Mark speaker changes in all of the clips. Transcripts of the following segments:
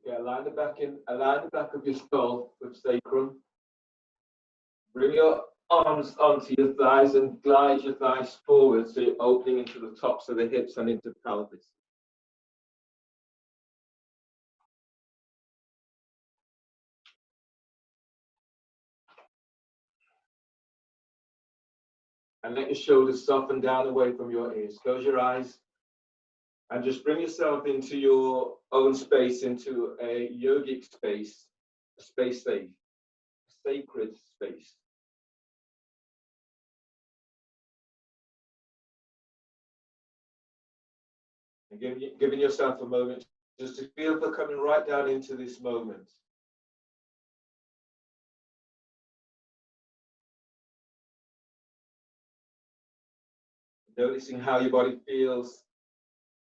Speaker 1: Yeah, align the back in, align the back of your skull with sacrum. Bring your arms onto your thighs and glide your thighs forward so you're opening into the tops of the hips and into pelvis. And let your shoulders soften down away from your ears. Close your eyes and just bring yourself into your own space, into a yogic space, a space safe, a sacred space. And giving yourself a moment just to feel for coming right down into this moment. Noticing how your body feels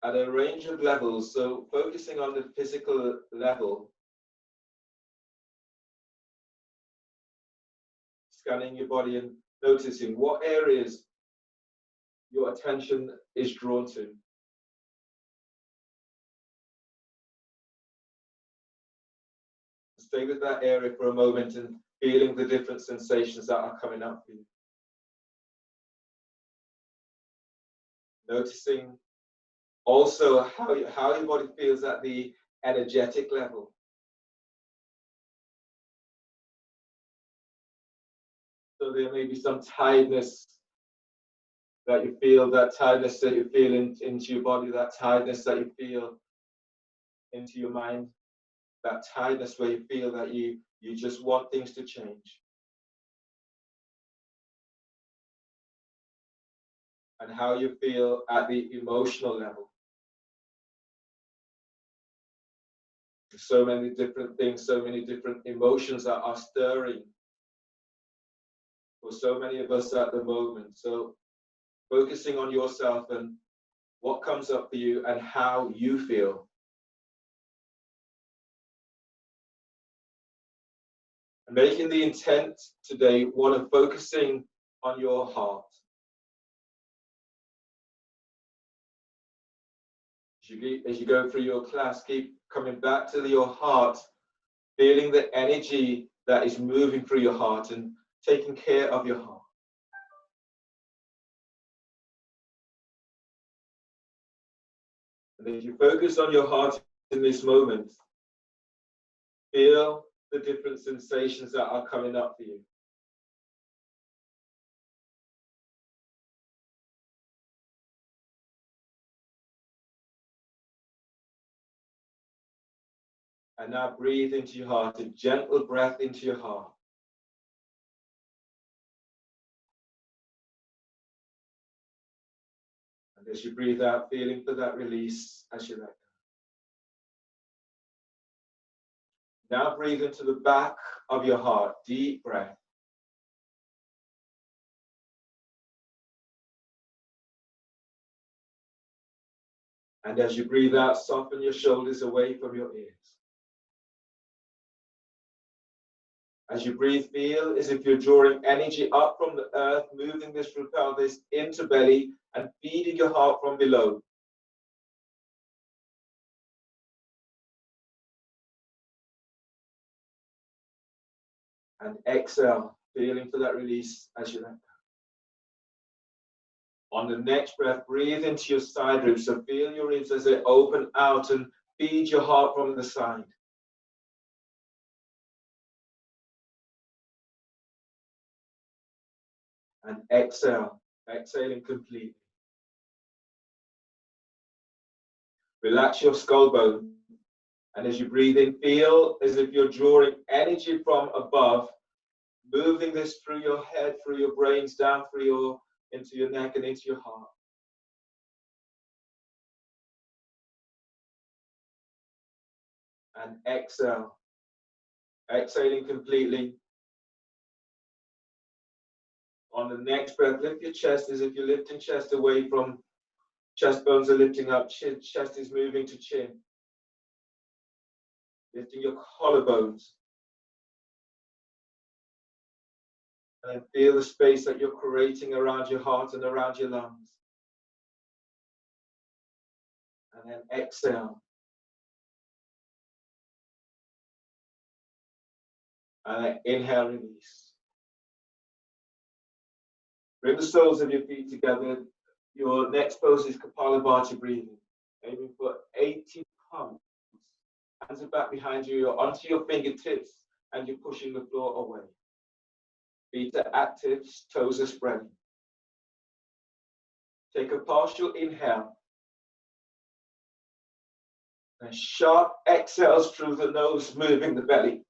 Speaker 1: at a range of levels. So focusing on the physical level, scanning your body and noticing what areas your attention is drawn to. Stay with that area for a moment and feeling the different sensations that are coming up for you. Noticing also how your body feels at the energetic level. So there may be some tiredness that you feel, that tiredness that you feel into your body, that tiredness that you feel into your mind, that tiredness where you feel that you just want things to change. And how you feel at the emotional level. So many different things, so many different emotions that are stirring for so many of us at the moment. So focusing on yourself and what comes up for you and how you feel. And making the intent today one of focusing on your heart. As you go through your class, keep coming back to your heart, feeling the energy that is moving through your heart and taking care of your heart. And if you focus on your heart in this moment, feel the different sensations that are coming up for you. And now breathe into your heart, a gentle breath into your heart. And as you breathe out, feeling for that release as you let go. Now breathe into the back of your heart, deep breath. And as you breathe out, soften your shoulders away from your ears. As you breathe, feel as if you're drawing energy up from the earth, moving this through pelvis into belly and feeding your heart from below. And exhale, feeling for that release as you let go. On the next breath, breathe into your side ribs. So feel your ribs as they open out and feed your heart from the side. And exhale, exhaling completely. Relax your skull bone. And as you breathe in, feel as if you're drawing energy from above, moving this through your head, through your brains, down through into your neck and into your heart. And exhale, exhaling completely. On the next breath, lift your chest as if you're lifting chest away from chest bones are lifting up, chest is moving to chin. Lifting your collarbones. And then feel the space that you're creating around your heart and around your lungs. And then exhale. And inhale, release. Bring the soles of your feet together. Your next pose is Kapalabhati breathing. Aiming for 80 pumps. Hands are back behind you. You're onto your fingertips and you're pushing the floor away. Feet are active, toes are spreading. Take a partial inhale. And sharp exhales through the nose, moving the belly.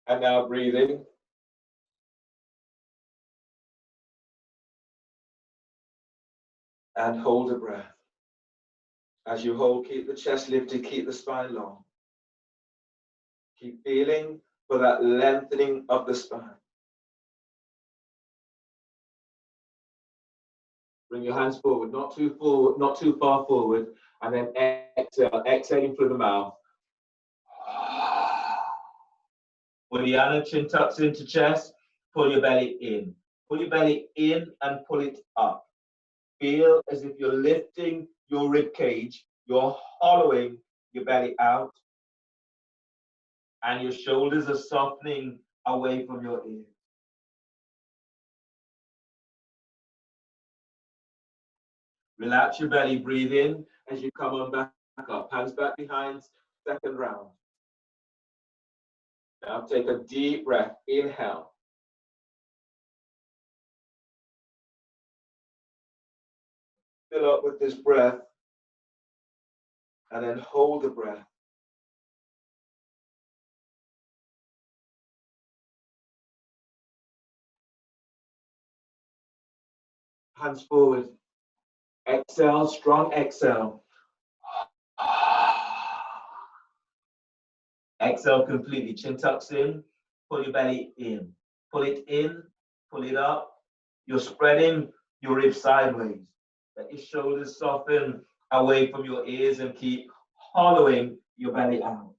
Speaker 1: And now breathing. And hold a breath. As you hold, keep the chest lifted, keep the spine long. Keep feeling for that lengthening of the spine. Bring your hands forward, not too far forward, and then exhale, exhaling through the mouth. Uddiyana, chin tucks into chest, pull your belly in. Pull your belly in and pull it up. Feel as if you're lifting your rib cage, you're hollowing your belly out, and your shoulders are softening away from your ears. Relax your belly, breathe in as you come on back up. Hands back behind, second round. Now take a deep breath, inhale. Fill up with this breath, and then hold the breath. Hands forward. Exhale, strong exhale. Exhale completely, chin tucks in, pull your belly in. Pull it in, pull it up. You're spreading your ribs sideways. Let your shoulders soften away from your ears and keep hollowing your belly out.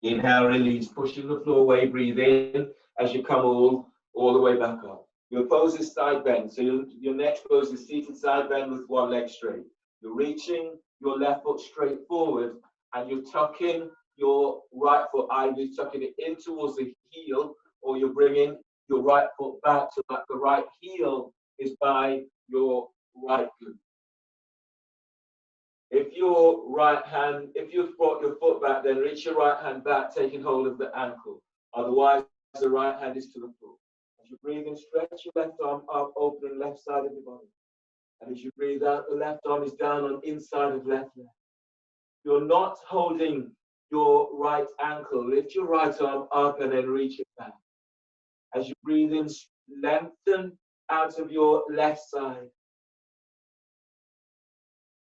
Speaker 1: Inhale, release, pushing the floor away, breathe in as you come all the way back up. Your pose is side bend, so your next pose is seated side bend with one leg straight. You're reaching your left foot straight forward and you're tucking your right foot, either tucking it in towards the heel or you're bringing your right foot back so that the right heel is by your right glute. If you've brought your foot back, then reach your right hand back, taking hold of the ankle. Otherwise, the right hand is to the foot. As you breathe in, stretch your left arm up, opening left side of your body. And as you breathe out, the left arm is down on inside of left leg. You're not holding your right ankle. Lift your right arm up and then reach it back. As you breathe in, lengthen out of your left side.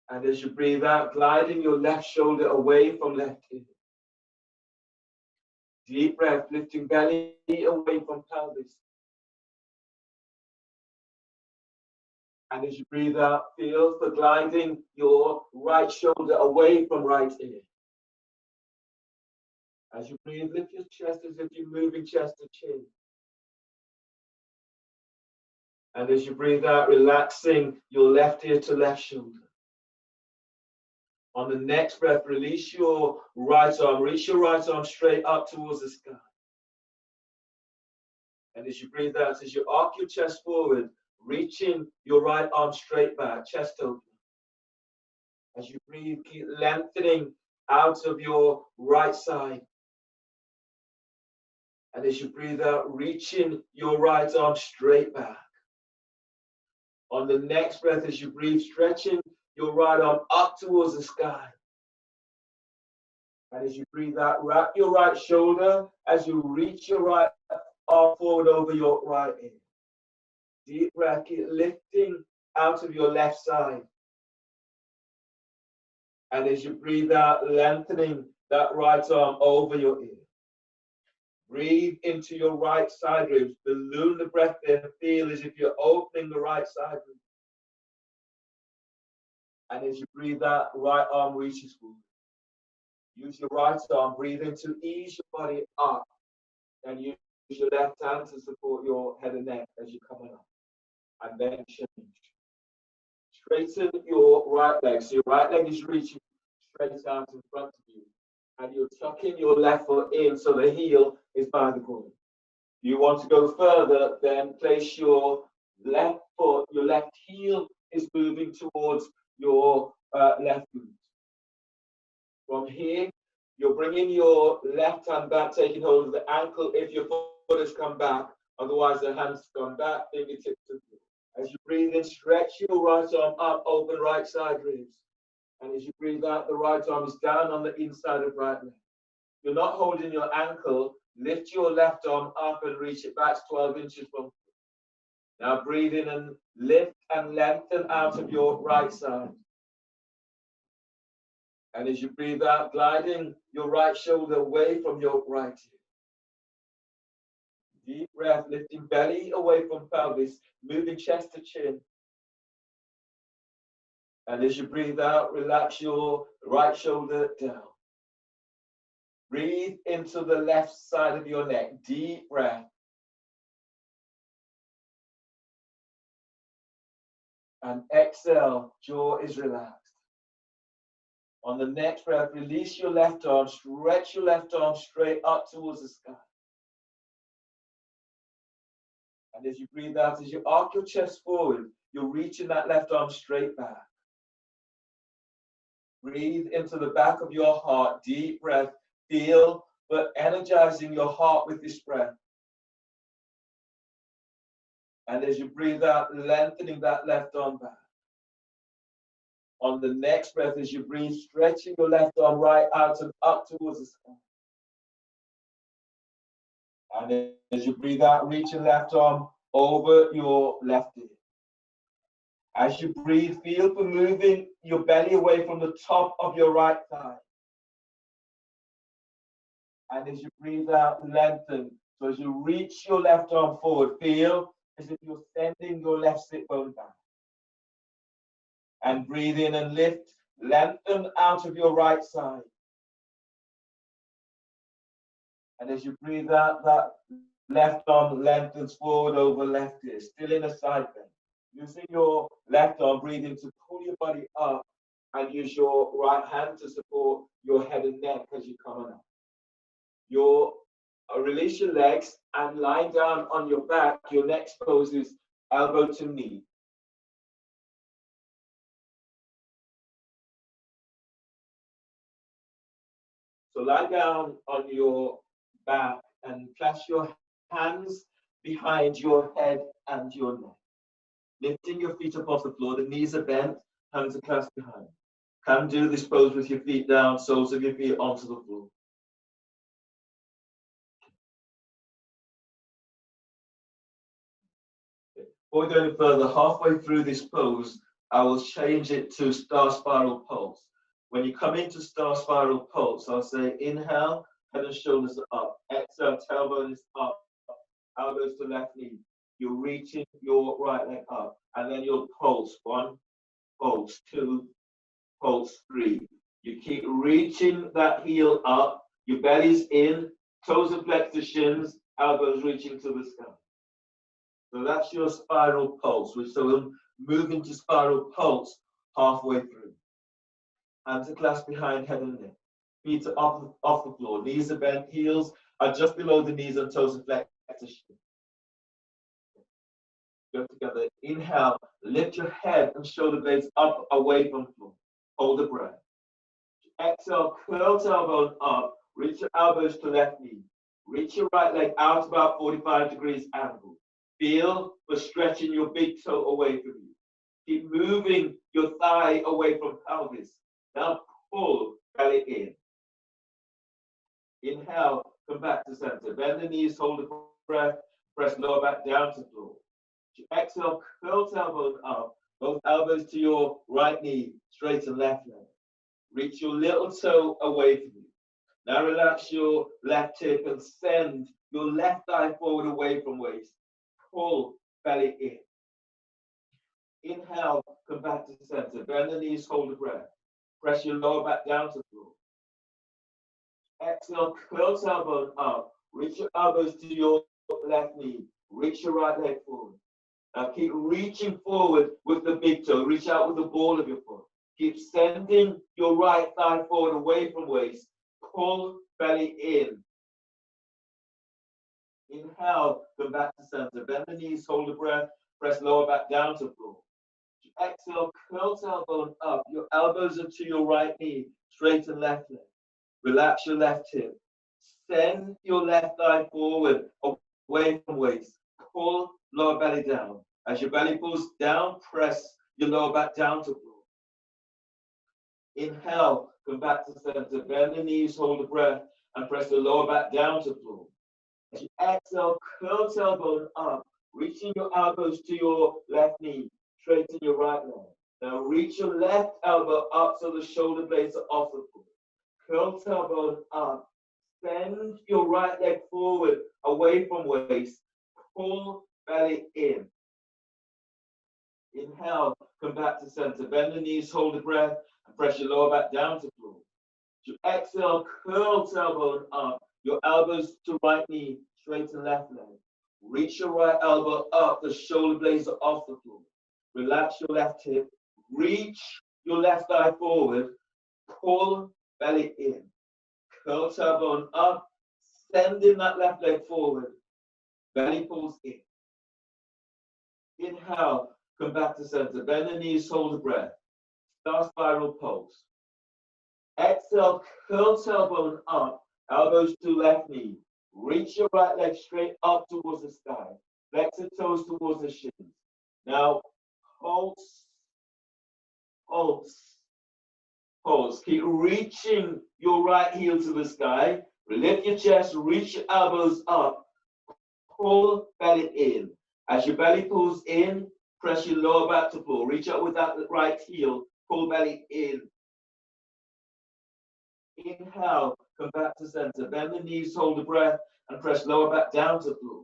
Speaker 1: And as you breathe out, gliding your left shoulder away from left ear. Deep breath, lifting belly away from pelvis. And as you breathe out, feel for gliding your right shoulder away from right ear. As you breathe, lift your chest as if you're moving chest to chin. And as you breathe out, relaxing your left ear to left shoulder. On the next breath, release your right arm. Reach your right arm straight up towards the sky. And as you breathe out, as you arc your chest forward, reaching your right arm straight back, chest open. As you breathe, keep lengthening out of your right side. And as you breathe out, reaching your right arm straight back. On the next breath, as you breathe, stretching your right arm up towards the sky. And as you breathe out, wrap your right shoulder as you reach your right arm forward over your right ear. Deep breath, keep lifting out of your left side. And as you breathe out, lengthening that right arm over your ear. Breathe into your right side ribs. Balloon the breath there. Feel as if you're opening the right side ribs. And as you breathe out, right arm reaches forward. Use your right arm. Breathe in to ease your body up. And use your left hand to support your head and neck as you come up. And then change. Straighten your right leg. So your right leg is reaching straight out in front of you. And you're tucking your left foot in so the heel is by the groin. If you want to go further, then place your left foot, your left heel is moving towards your left boot. From here, you're bringing your left hand back, taking hold of the ankle if your foot has come back. Otherwise, the hand's gone back, fingertips to the floor. As you breathe in, stretch your right arm up, open right side ribs. And as you breathe out, the right arm is down on the inside of right leg. You're not holding your ankle. Lift your left arm up and reach it back 12 inches from. Now breathe in and lift and lengthen out of your right side. And as you breathe out, gliding your right shoulder away from your right ear. Deep breath, lifting belly away from pelvis, moving chest to chin. And as you breathe out, relax your right shoulder down. Breathe into the left side of your neck. Deep breath. And exhale, jaw is relaxed. On the next breath, release your left arm, stretch your left arm straight up towards the sky. And as you breathe out, as you arc your chest forward, you're reaching that left arm straight back. Breathe into the back of your heart, deep breath. Feel, but energizing your heart with this breath. And as you breathe out, lengthening that left arm back. On the next breath, as you breathe, stretching your left arm right out and up towards the sky. And as you breathe out, reach your left arm over your left ear. As you breathe, feel for moving your belly away from the top of your right thigh. And as you breathe out, lengthen. So as you reach your left arm forward, feel as if you're sending your left sit bone back. And breathe in and lift, lengthen out of your right side. And as you breathe out, that left arm lengthens forward over left ear, still in a side bend. Using your left arm, breathe in to pull your body up and use your right hand to support your head and neck as you come on up. Release your legs and lie down on your back. Your next pose is elbow to knee. So lie down on your back and clasp your hands behind your head and your neck. Lifting your feet up off the floor, the knees are bent, hands are clasped behind. Can do this pose with your feet down, soles of your feet onto the floor. Before we go any further, halfway through this pose, I will change it to star spiral pulse. When you come into star spiral pulse, I'll say inhale, head and shoulders are up. Exhale, tailbone is up, elbows to left knee. You're reaching your right leg up, and then you'll pulse. 1, pulse 2, pulse 3. You keep reaching that heel up, your belly's in, toes are flexed to shins, elbows reaching to the sky. So that's your spiral pulse. So we'll move into spiral pulse halfway through. Hands are clasped behind head and neck. Feet are off the floor. Knees are bent. Heels are just below the knees and toes are flexed to shins. Go together. Inhale. Lift your head and shoulder blades up away from the floor. Hold the breath. Exhale. Curl tailbone up. Reach your elbows to left knee. Reach your right leg out about 45 degrees angle. Feel for stretching your big toe away from you. Keep moving your thigh away from pelvis. Now pull belly in. Inhale, come back to center. Bend the knees, hold the breath, press lower back down to floor. Exhale, curl tailbone up, both elbows to your right knee, straighten left leg. Reach your little toe away from you. Now relax your left hip and send your left thigh forward away from waist. Pull belly in. Inhale, come back to center. Bend the knees, hold the breath. Press your lower back down to the floor. Exhale, curl tailbone up. Reach your elbows to your left knee. Reach your right leg forward. Now keep reaching forward with the big toe. Reach out with the ball of your foot. Keep sending your right thigh forward away from waist. Pull belly in. Inhale, come back to center. Bend the knees, hold the breath. Press lower back down to floor. Exhale, curl tailbone up. Your elbows are to your right knee. Straighten left leg. Relax your left hip. Send your left thigh forward away from waist. Pull lower belly down. As your belly pulls down, press your lower back down to floor. Inhale, come back to center. Bend the knees, hold the breath, and press the lower back down to floor. As you exhale, curl tailbone up, reaching your elbows to your left knee, straighten your right leg. Now reach your left elbow up so the shoulder blades are off the floor. Curl tailbone up, send your right leg forward, away from waist, pull belly in. Inhale, come back to center. Bend the knees, hold the breath, and press your lower back down to floor. You exhale, curl tailbone up. Your elbows to right knee, straighten left leg. Reach your right elbow up. The shoulder blades are off the floor. Relax your left hip. Reach your left thigh forward. Pull belly in. Curl tailbone up. Sending that left leg forward. Belly pulls in. Inhale. Come back to center. Bend the knees, hold the breath. Star spiral pose. Exhale, curl tailbone up, elbows to left knee. Reach your right leg straight up towards the sky. Flex the toes towards the shins. Now, pulse, pulse, pulse. Keep reaching your right heel to the sky. Lift your chest, reach your elbows up. Pull belly in. As your belly pulls in, press your lower back to floor. Reach up with that right heel. Pull belly in. Inhale, come back to center. Bend the knees, hold the breath, and press lower back down to floor.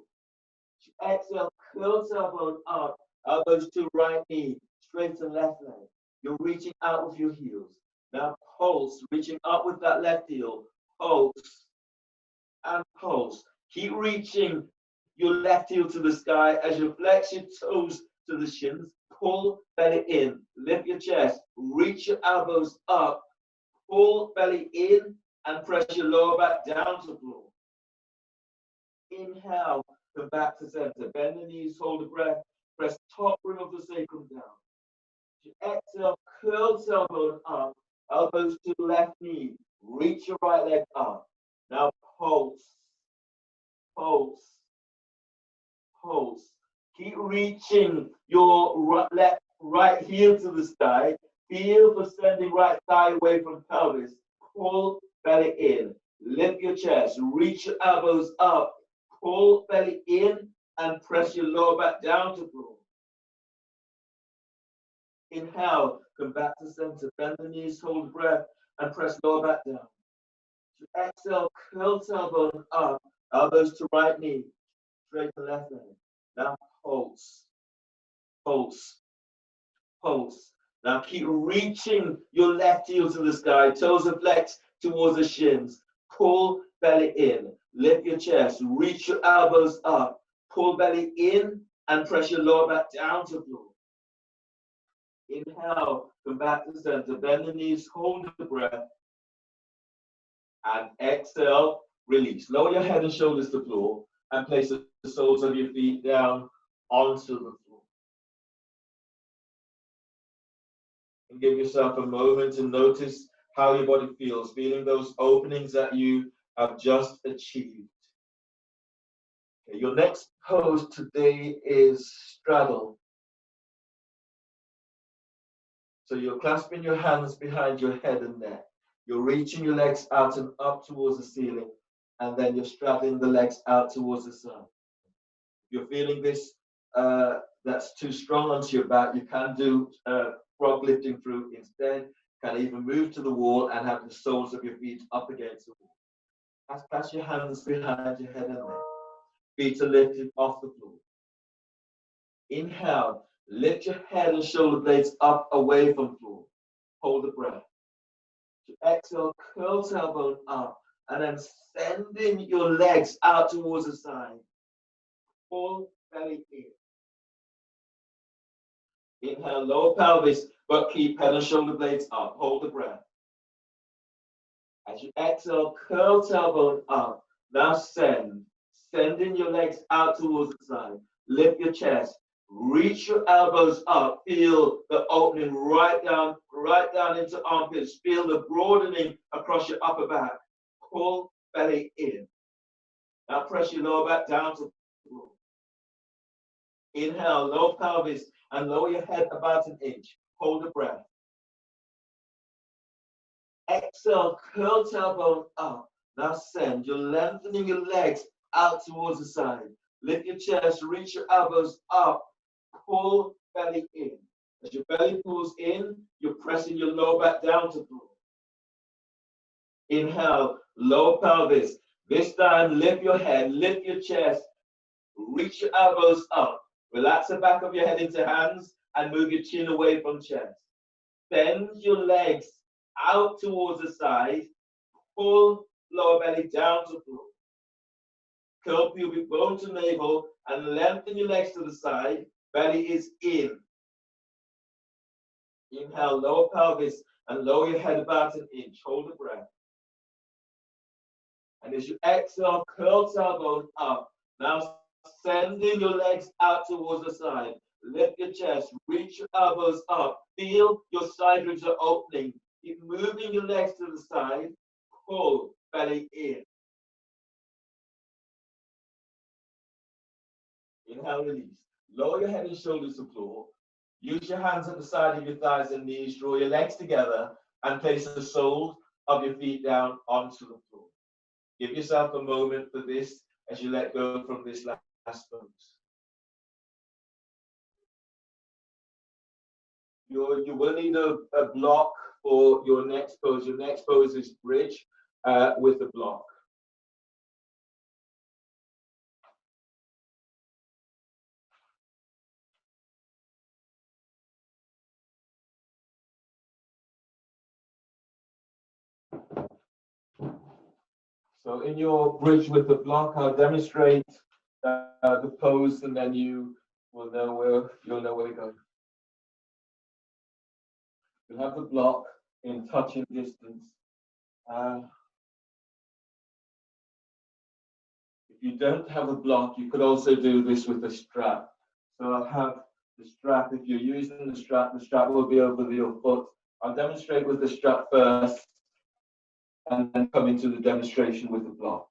Speaker 1: Exhale, curl tailbone up. Elbows to right knee. Straighten left leg. You're reaching out with your heels. Now pulse, reaching up with that left heel. Pulse and pulse. Keep reaching your left heel to the sky as you flex your toes to the shins. Pull belly in. Lift your chest. Reach your elbows up. Pull belly in and press your lower back down to floor. Inhale, come back to center. Bend the knees, hold the breath. Press top rim of the sacrum down. Exhale, curl tailbone up. Elbows to left knee. Reach your right leg up. Now pulse, pulse, pulse. Keep reaching your right heel to the sky. Feel for sending right thigh away from pelvis. Pull belly in. Lift your chest. Reach your elbows up. Pull belly in and press your lower back down to floor. Inhale. Come back to center. Bend the knees, hold the breath, and press lower back down. Exhale. Curl tailbone up. Elbows to right knee. Straighten left leg. Now pulse. Pulse. Pulse. Now keep reaching your left heel to the sky. Toes are flexed towards the shins. Pull belly in. Lift your chest. Reach your elbows up. Pull belly in and press your lower back down to floor. Inhale. Come back to center. Bend the knees. Hold the breath. And exhale. Release. Lower your head and shoulders to the floor and place the soles of your feet down onto the floor. And give yourself a moment to notice how your body feels, feeling those openings that you have just achieved. Okay, your next pose today is straddle. So you're clasping your hands behind your head and neck. You're reaching your legs out and up towards the ceiling, and then you're straddling the legs out towards the side. If you're feeling this, that's too strong onto your back, you can do frog lifting through instead. You can even move to the wall and have the soles of your feet up against the wall. Clasp your hands behind your head and neck. Feet are lifted off the floor. Inhale, lift your head and shoulder blades up away from floor. Hold the breath. Exhale, curl tailbone up, and then sending your legs out towards the side. Full belly in. Inhale, lower pelvis, but keep head and shoulder blades up. Hold the breath. As you exhale, curl tailbone up. Now sending your legs out towards the side. Lift your chest. Reach your elbows up. Feel the opening right down into armpits. Feel the broadening across your upper back. Pull belly in. Now press your lower back down to the floor. Inhale, lower pelvis and lower your head about an inch. Hold the breath. Exhale, curl tailbone up. Now send. You're lengthening your legs out towards the side. Lift your chest, reach your elbows up. Pull belly in. As your belly pulls in, you're pressing your lower back down to the floor. Inhale, lower pelvis. This time, lift your head, lift your chest, reach your elbows up. Relax the back of your head into hands and move your chin away from chest. Bend your legs out towards the side. Pull lower belly down to the floor. Curl pubic bone to navel and lengthen your legs to the side. Belly is in. Inhale, lower pelvis and lower your head about an inch. Hold the breath. And as you exhale, curl tailbone up. Now sending your legs out towards the side. Lift your chest, reach your elbows up. Feel your side ribs are opening. Keep moving your legs to the side. Pull belly in. Inhale, release. Lower your head and shoulders to the floor. Use your hands at the side of your thighs and knees. Draw your legs together and place the soles of your feet down onto the floor. Give yourself a moment for this as you let go from this last pose. You will need a block for your next pose. Your next pose is bridge with a block. So in your bridge with the block, I'll demonstrate the pose, and then you will know where to go. You'll have the block in touching distance. If you don't have a block, you could also do this with a strap. So I'll have the strap. If you're using the strap will be over your foot. I'll demonstrate with the strap first, and then come into the demonstration with the block.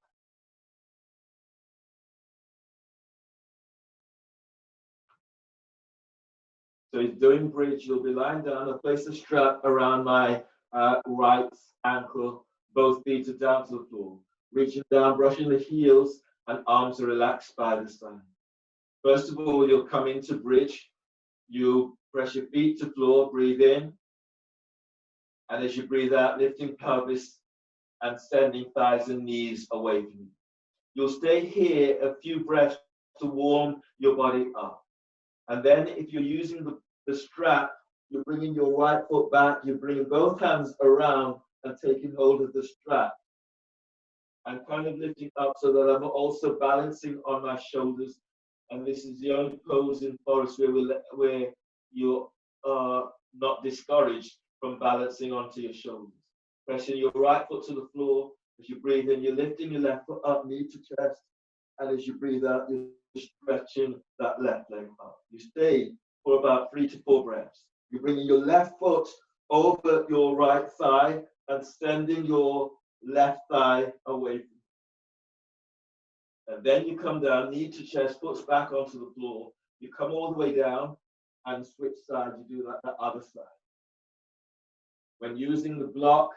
Speaker 1: So he's doing bridge. You'll be lying down. I'll place the strap around my right ankle. Both feet are down to the floor. Reaching down, brushing the heels, and arms are relaxed by the side. First of all, you'll come into bridge. You press your feet to floor, breathe in. And as you breathe out, lifting pelvis and sending thighs and knees away from you. You'll stay here a few breaths to warm your body up. And then if you're using the strap, you're bringing your right foot back, you're bringing both hands around and taking hold of the strap. And kind of lifting up so that I'm also balancing on my shoulders. And this is the only pose in forest where you are not discouraged from balancing onto your shoulders. Pressing your right foot to the floor. As you breathe in, you're lifting your left foot up, knee to chest. And as you breathe out, you're stretching that left leg up. You stay for about 3 to 4 breaths. You're bringing your left foot over your right thigh and sending your left thigh away from you. And then you come down, knee to chest, foot's back onto the floor. You come all the way down and switch sides. You do that other side. When using the block,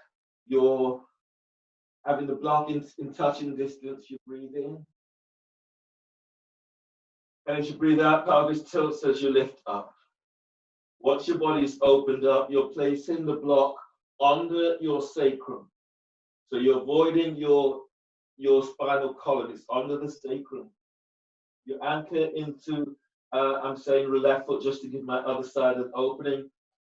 Speaker 1: you're having the block in touching distance. You breathe in. And as you breathe out, pelvis tilts as you lift up. Once your body is opened up, you're placing the block under your sacrum. So you're avoiding your spinal column. It's under the sacrum. You anchor into, I'm saying the left foot just to give my other side an opening,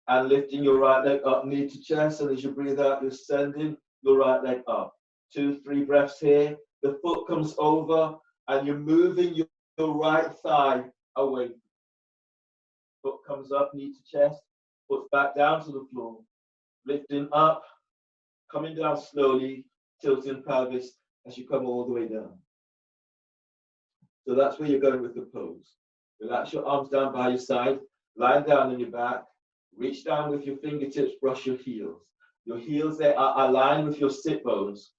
Speaker 1: and lifting your right leg up, knee to chest. And as you breathe out, you're sending your right leg up. 2-3 breaths here. The foot comes over, and you're moving your right thigh away. Foot comes up, knee to chest, foot back down to the floor. Lifting up, coming down slowly, tilting pelvis as you come all the way down. So that's where you're going with the pose. Relax your arms down by your side, lying down on your back. Reach down with your fingertips, brush your heels. Your heels, they are aligned with your sit bones,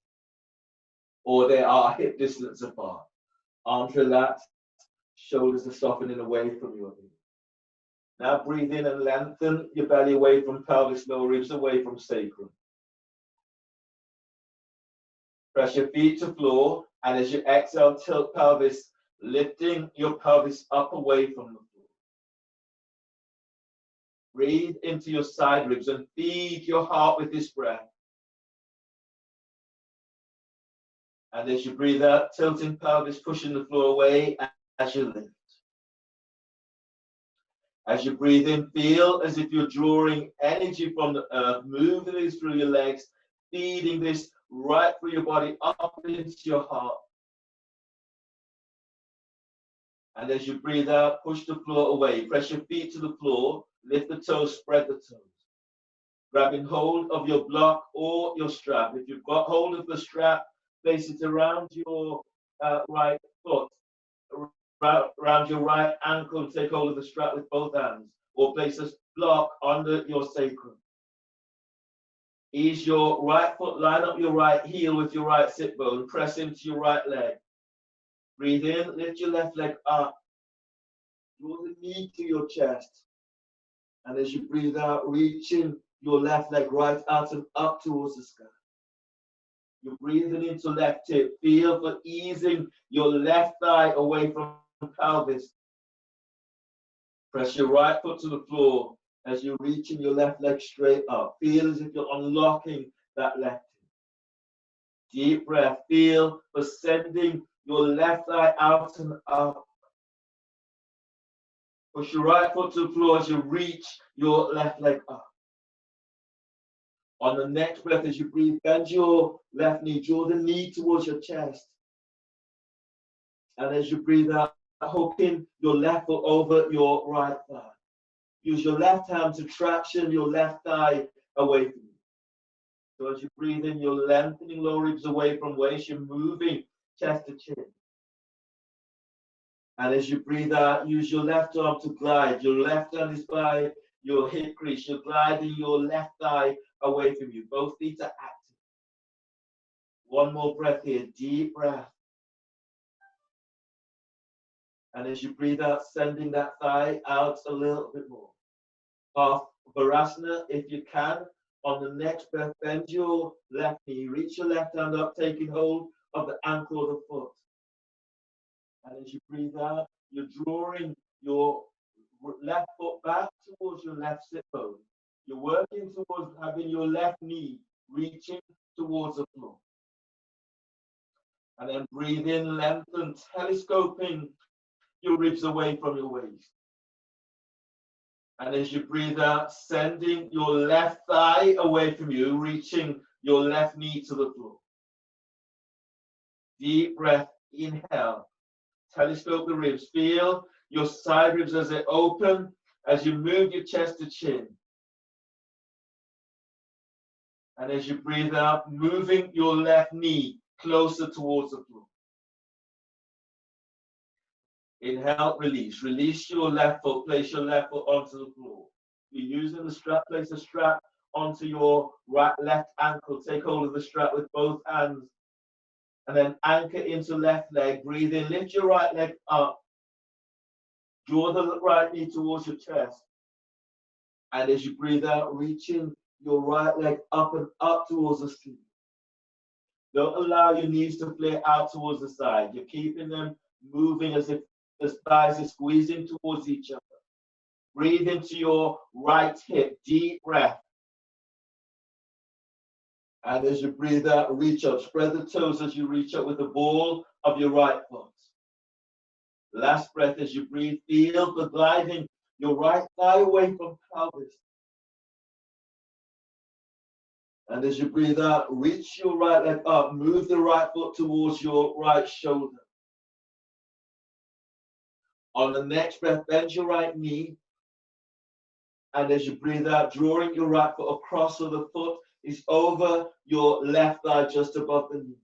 Speaker 1: or they are hip distance apart. Arms relaxed, shoulders are softening away from your heels. Now breathe in and lengthen your belly away from pelvis, lower ribs away from sacrum. Press your feet to floor, and as you exhale, tilt pelvis, lifting your pelvis up away from the floor. Breathe into your side ribs and feed your heart with this breath. And as you breathe out, tilting pelvis, pushing the floor away as you lift. As you breathe in, feel as if you're drawing energy from the earth, moving this through your legs, feeding this right through your body up into your heart. And as you breathe out, push the floor away. Press your feet to the floor, lift the toes, spread the toes. Grabbing hold of your block or your strap. If you've got hold of the strap, place it around your right foot, around your right ankle, take hold of the strap with both hands, or place a block under your sacrum. Ease your right foot, line up your right heel with your right sit bone, press into your right leg. Breathe in, lift your left leg up, draw the knee to your chest. And as you breathe out, reaching your left leg right out and up towards the sky. You're breathing into left hip. Feel for easing your left thigh away from pelvis. Press your right foot to the floor as you're reaching your left leg straight up. Feel as if you're unlocking that left hip. Deep breath. Feel for sending your left thigh out and up. Push your right foot to the floor as you reach your left leg up. On the next breath, as you breathe, bend your left knee, draw the knee towards your chest. And as you breathe out, hooking your left foot over your right thigh. Use your left hand to traction your left thigh away from you. So as you breathe in, you're lengthening lower ribs away from waist, you're moving chest to chin. And as you breathe out, use your left arm to glide. Your left hand is by your hip crease. You're gliding your left thigh away from you. Both feet are active. One more breath here. Deep breath. And as you breathe out, sending that thigh out a little bit more. Half Virasana, if you can. On the next breath, bend your left knee. Reach your left hand up, taking hold of the ankle of the foot. And as you breathe out, you're drawing your left foot back towards your left sit bone. You're working towards having your left knee reaching towards the floor. And then breathe in, lengthen, telescoping your ribs away from your waist. And as you breathe out, sending your left thigh away from you, reaching your left knee to the floor. Deep breath, inhale. Telescope the ribs. Feel your side ribs as they open as you move your chest to chin. And as you breathe out, moving your left knee closer towards the floor. Inhale, release. Release your left foot. Place your left foot onto the floor. You're using the strap. Place the strap onto your left ankle. Take hold of the strap with both hands. And then anchor into left leg. Breathe in. Lift your right leg up. Draw the right knee towards your chest. And as you breathe out, reaching your right leg up and up towards the ceiling. Don't allow your knees to flare out towards the side. You're keeping them moving as if the thighs are squeezing towards each other. Breathe into your right hip, deep breath. And as you breathe out, reach up. Spread the toes as you reach up with the ball of your right foot. Last breath as you breathe, feel the gliding your right thigh away from pelvis. And as you breathe out, reach your right leg up. Move the right foot towards your right shoulder. On the next breath, bend your right knee. And as you breathe out, drawing your right foot across so the foot is over your left thigh just above the knee.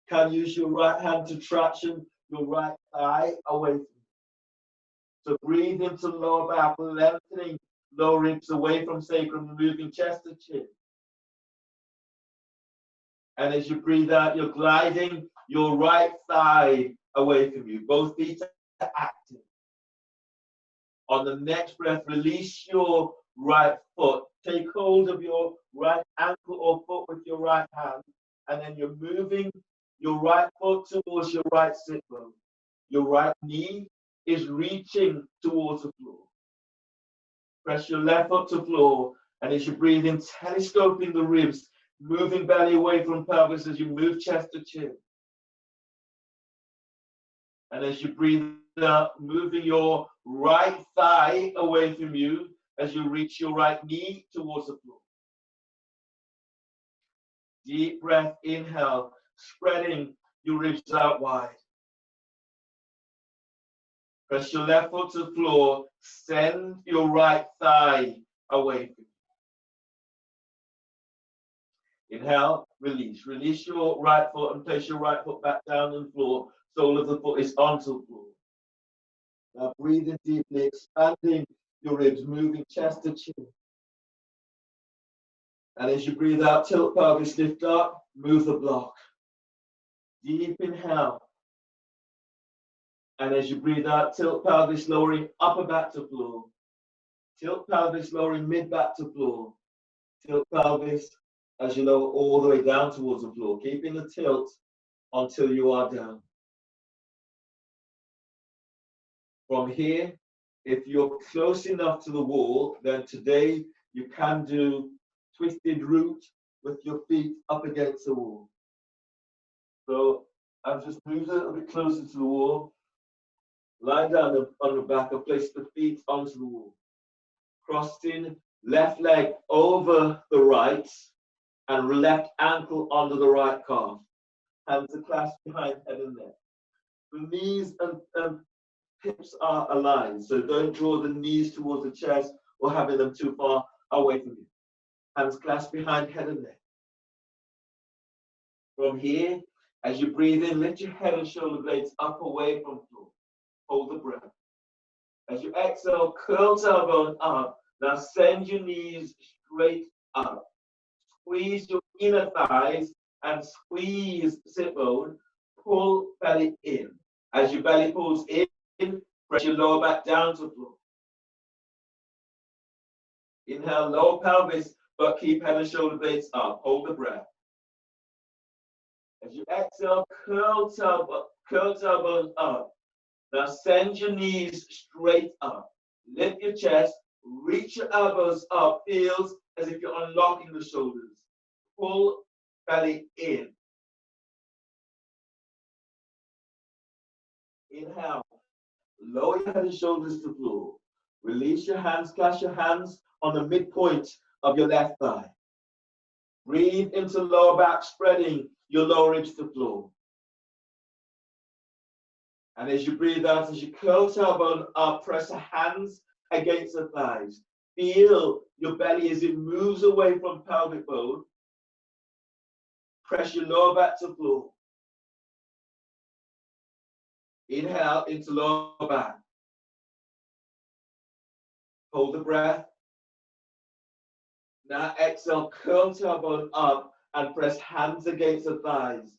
Speaker 1: Can use your right hand to traction your right thigh away from you. So breathe into lower back, lengthening lower ribs away from sacrum, moving chest to chin. And as you breathe out, you're gliding your right thigh away from you. Both feet are active. On the next breath, release your right foot. Take hold of your right ankle or foot with your right hand. And then you're moving your right foot towards your right sit bone. Your right knee is reaching towards the floor. Press your left foot to floor. And as you breathe in, telescoping the ribs, moving belly away from pelvis as you move chest to chin. And as you breathe out, moving your right thigh away from you as you reach your right knee towards the floor. Deep breath, inhale, spreading your ribs out wide. Press your left foot to the floor, send your right thigh away from you. Inhale, release. Release your right foot and place your right foot back down on the floor. Sole of the foot is onto the floor. Now breathing deeply, expanding your ribs, moving chest to chin. And as you breathe out, tilt pelvis, lift up, move the block. Deep inhale. And as you breathe out, tilt pelvis, lowering upper back to floor. Tilt pelvis, lowering mid back to floor. Tilt pelvis as you lower all the way down towards the floor, keeping the tilt until you are down. From here, if you're close enough to the wall, then today you can do twisted root with your feet up against the wall. So I've just moved a little bit closer to the wall, lie down on the back and place the feet onto the wall. Crossing left leg over the right and left ankle under the right calf. Hands are clasped behind head and neck. The knees and hips are aligned, so don't draw the knees towards the chest or having them too far away from you. Hands clasped behind head and neck. From here, as you breathe in, lift your head and shoulder blades up away from the floor. Hold the breath. As you exhale, curl tailbone up. Now send your knees straight up. Squeeze your inner thighs and squeeze sit bone. Pull belly in. As your belly pulls in, press your lower back down to the floor. Inhale, lower pelvis, but keep head and shoulder blades up. Hold the breath. As you exhale, curl tailbone up. Now send your knees straight up. Lift your chest, reach your elbows up. Feels as if you're unlocking the shoulders. Pull belly in. Inhale. Lower your head and shoulders to the floor. Release your hands, clasp your hands on the midpoint of your left thigh. Breathe into lower back, spreading your lower ribs to the floor. And as you breathe out, as you curl tailbone up, press the hands against the thighs. Feel your belly as it moves away from pelvic bone. Press your lower back to the floor. Inhale into lower back. Hold the breath. Now exhale, curl tailbone up and press hands against the thighs.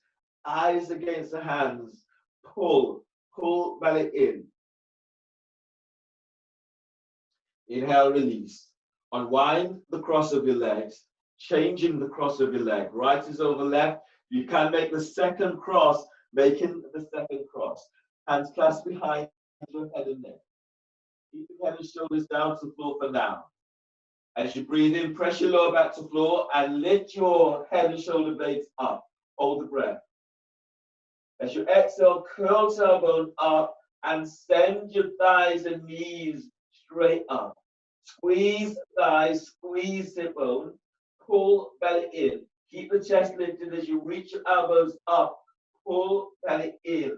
Speaker 1: Eyes against the hands. Pull belly in. Inhale, release. Unwind the cross of your legs, changing the cross of your leg. Right is over left. You can make the second cross, making the second cross. Hands clasped behind your head and neck. Keep your head and shoulders down to the floor for now. As you breathe in, press your lower back to floor and lift your head and shoulder blades up. Hold the breath. As you exhale, curl tailbone up and send your thighs and knees straight up. Squeeze thighs, squeeze hip bone, pull belly in. Keep the chest lifted as you reach your elbows up. Pull belly in.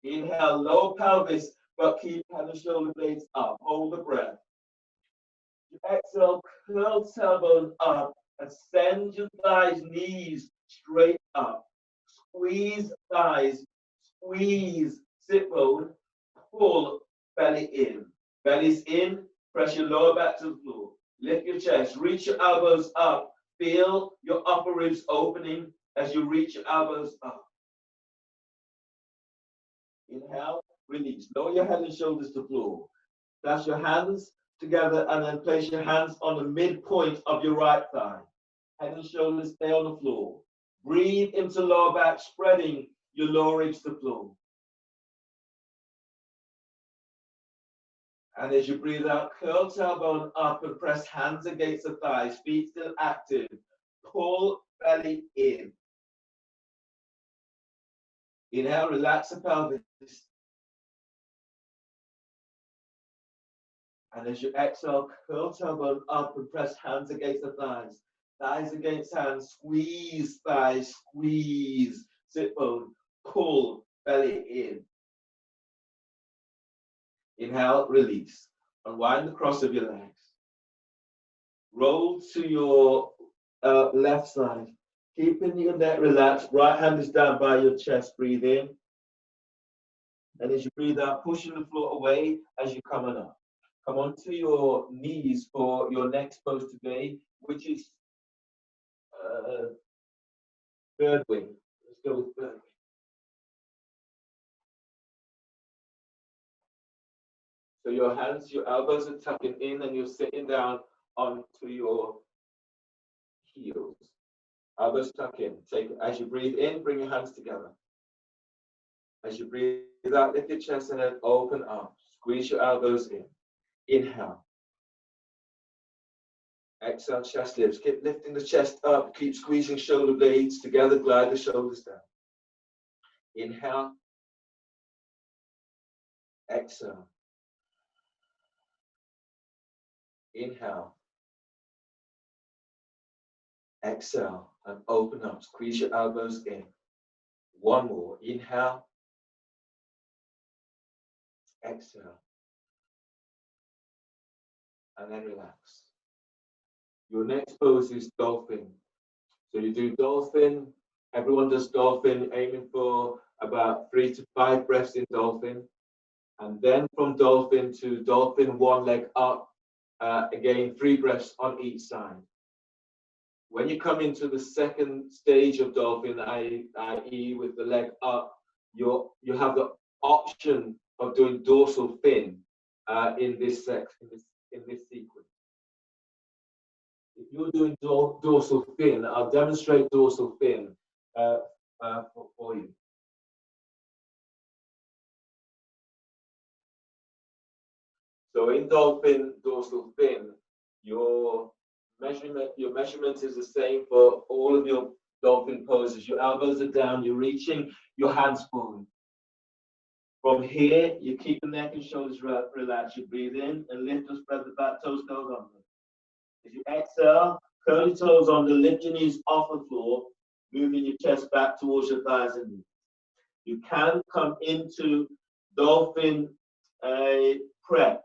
Speaker 1: Inhale, lower pelvis, but keep head and shoulder blades up. Hold the breath. Exhale, curl tailbone up and send your thighs, knees straight up. Squeeze thighs, squeeze sit bone, pull belly in. Belly's in, press your lower back to the floor. Lift your chest, reach your elbows up. Feel your upper ribs opening as you reach your elbows up. Inhale, release. Lower your head and shoulders to the floor. Clasp your hands together and then place your hands on the midpoint of your right thigh. Head and shoulders stay on the floor. Breathe into lower back, spreading your lower ribs to the floor. And as you breathe out, curl tailbone up and press hands against the thighs, feet still active. Pull belly in. Inhale, relax the pelvis. And as you exhale, curl tailbone up and press hands against the thighs. Thighs against hands, squeeze thighs, squeeze. Sit bone, pull belly in. Inhale, release. Unwind the cross of your legs. Roll to your left side. Keeping your neck relaxed. Right hand is down by your chest. Breathe in. And as you breathe out, pushing the floor away as you're coming up. Come onto your knees for your next pose today, which is bird wing. Let's go with bird wing. So your hands, your elbows are tucking in and you're sitting down onto your heels. Elbows tuck in. As you breathe in, bring your hands together. As you breathe out, lift your chest and then open up. Squeeze your elbows in. Inhale. Exhale, chest lifts. Keep lifting the chest up. Keep squeezing shoulder blades together. Glide the shoulders down. Inhale. Exhale. Inhale. Exhale and open up. Squeeze your elbows in. One more. Inhale. Exhale. And then relax. Your next pose is dolphin. So you do dolphin. Everyone does dolphin, aiming for about 3 to 5 breaths in dolphin. And then from dolphin to dolphin, one leg up. Again, 3 breaths on each side. When you come into the second stage of dolphin, i.e. with the leg up, you have the option of doing dorsal fin in this sequence. If you're doing dorsal fin, I'll demonstrate dorsal fin for you. So in dolphin, dorsal fin, your measurement is the same for all of your dolphin poses. Your elbows are down, you're reaching, your hands forward. From here, you keep the neck and shoulders relaxed. You breathe in and lift and spread the back toes under. As you exhale, curl your toes under, lift your knees off the floor, moving your chest back towards your thighs and knees. You can come into dolphin prep.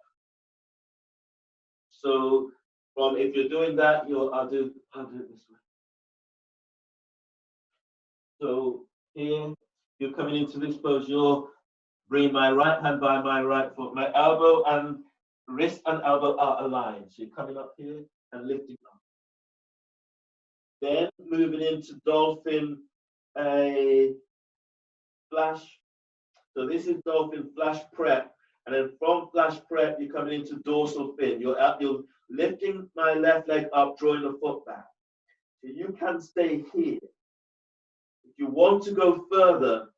Speaker 1: So if you're doing that, I'll do it this way. So here, you're coming into this pose, you'll bring my right hand by my right foot. My elbow and wrist and elbow are aligned. So you're coming up here and lifting up. Then moving into dolphin flash. So this is dolphin flash prep.
Speaker 2: And then from flash prep, you're coming into dorsal fin. You're lifting my left leg up, drawing the foot back. So you can stay here. If you want to go further,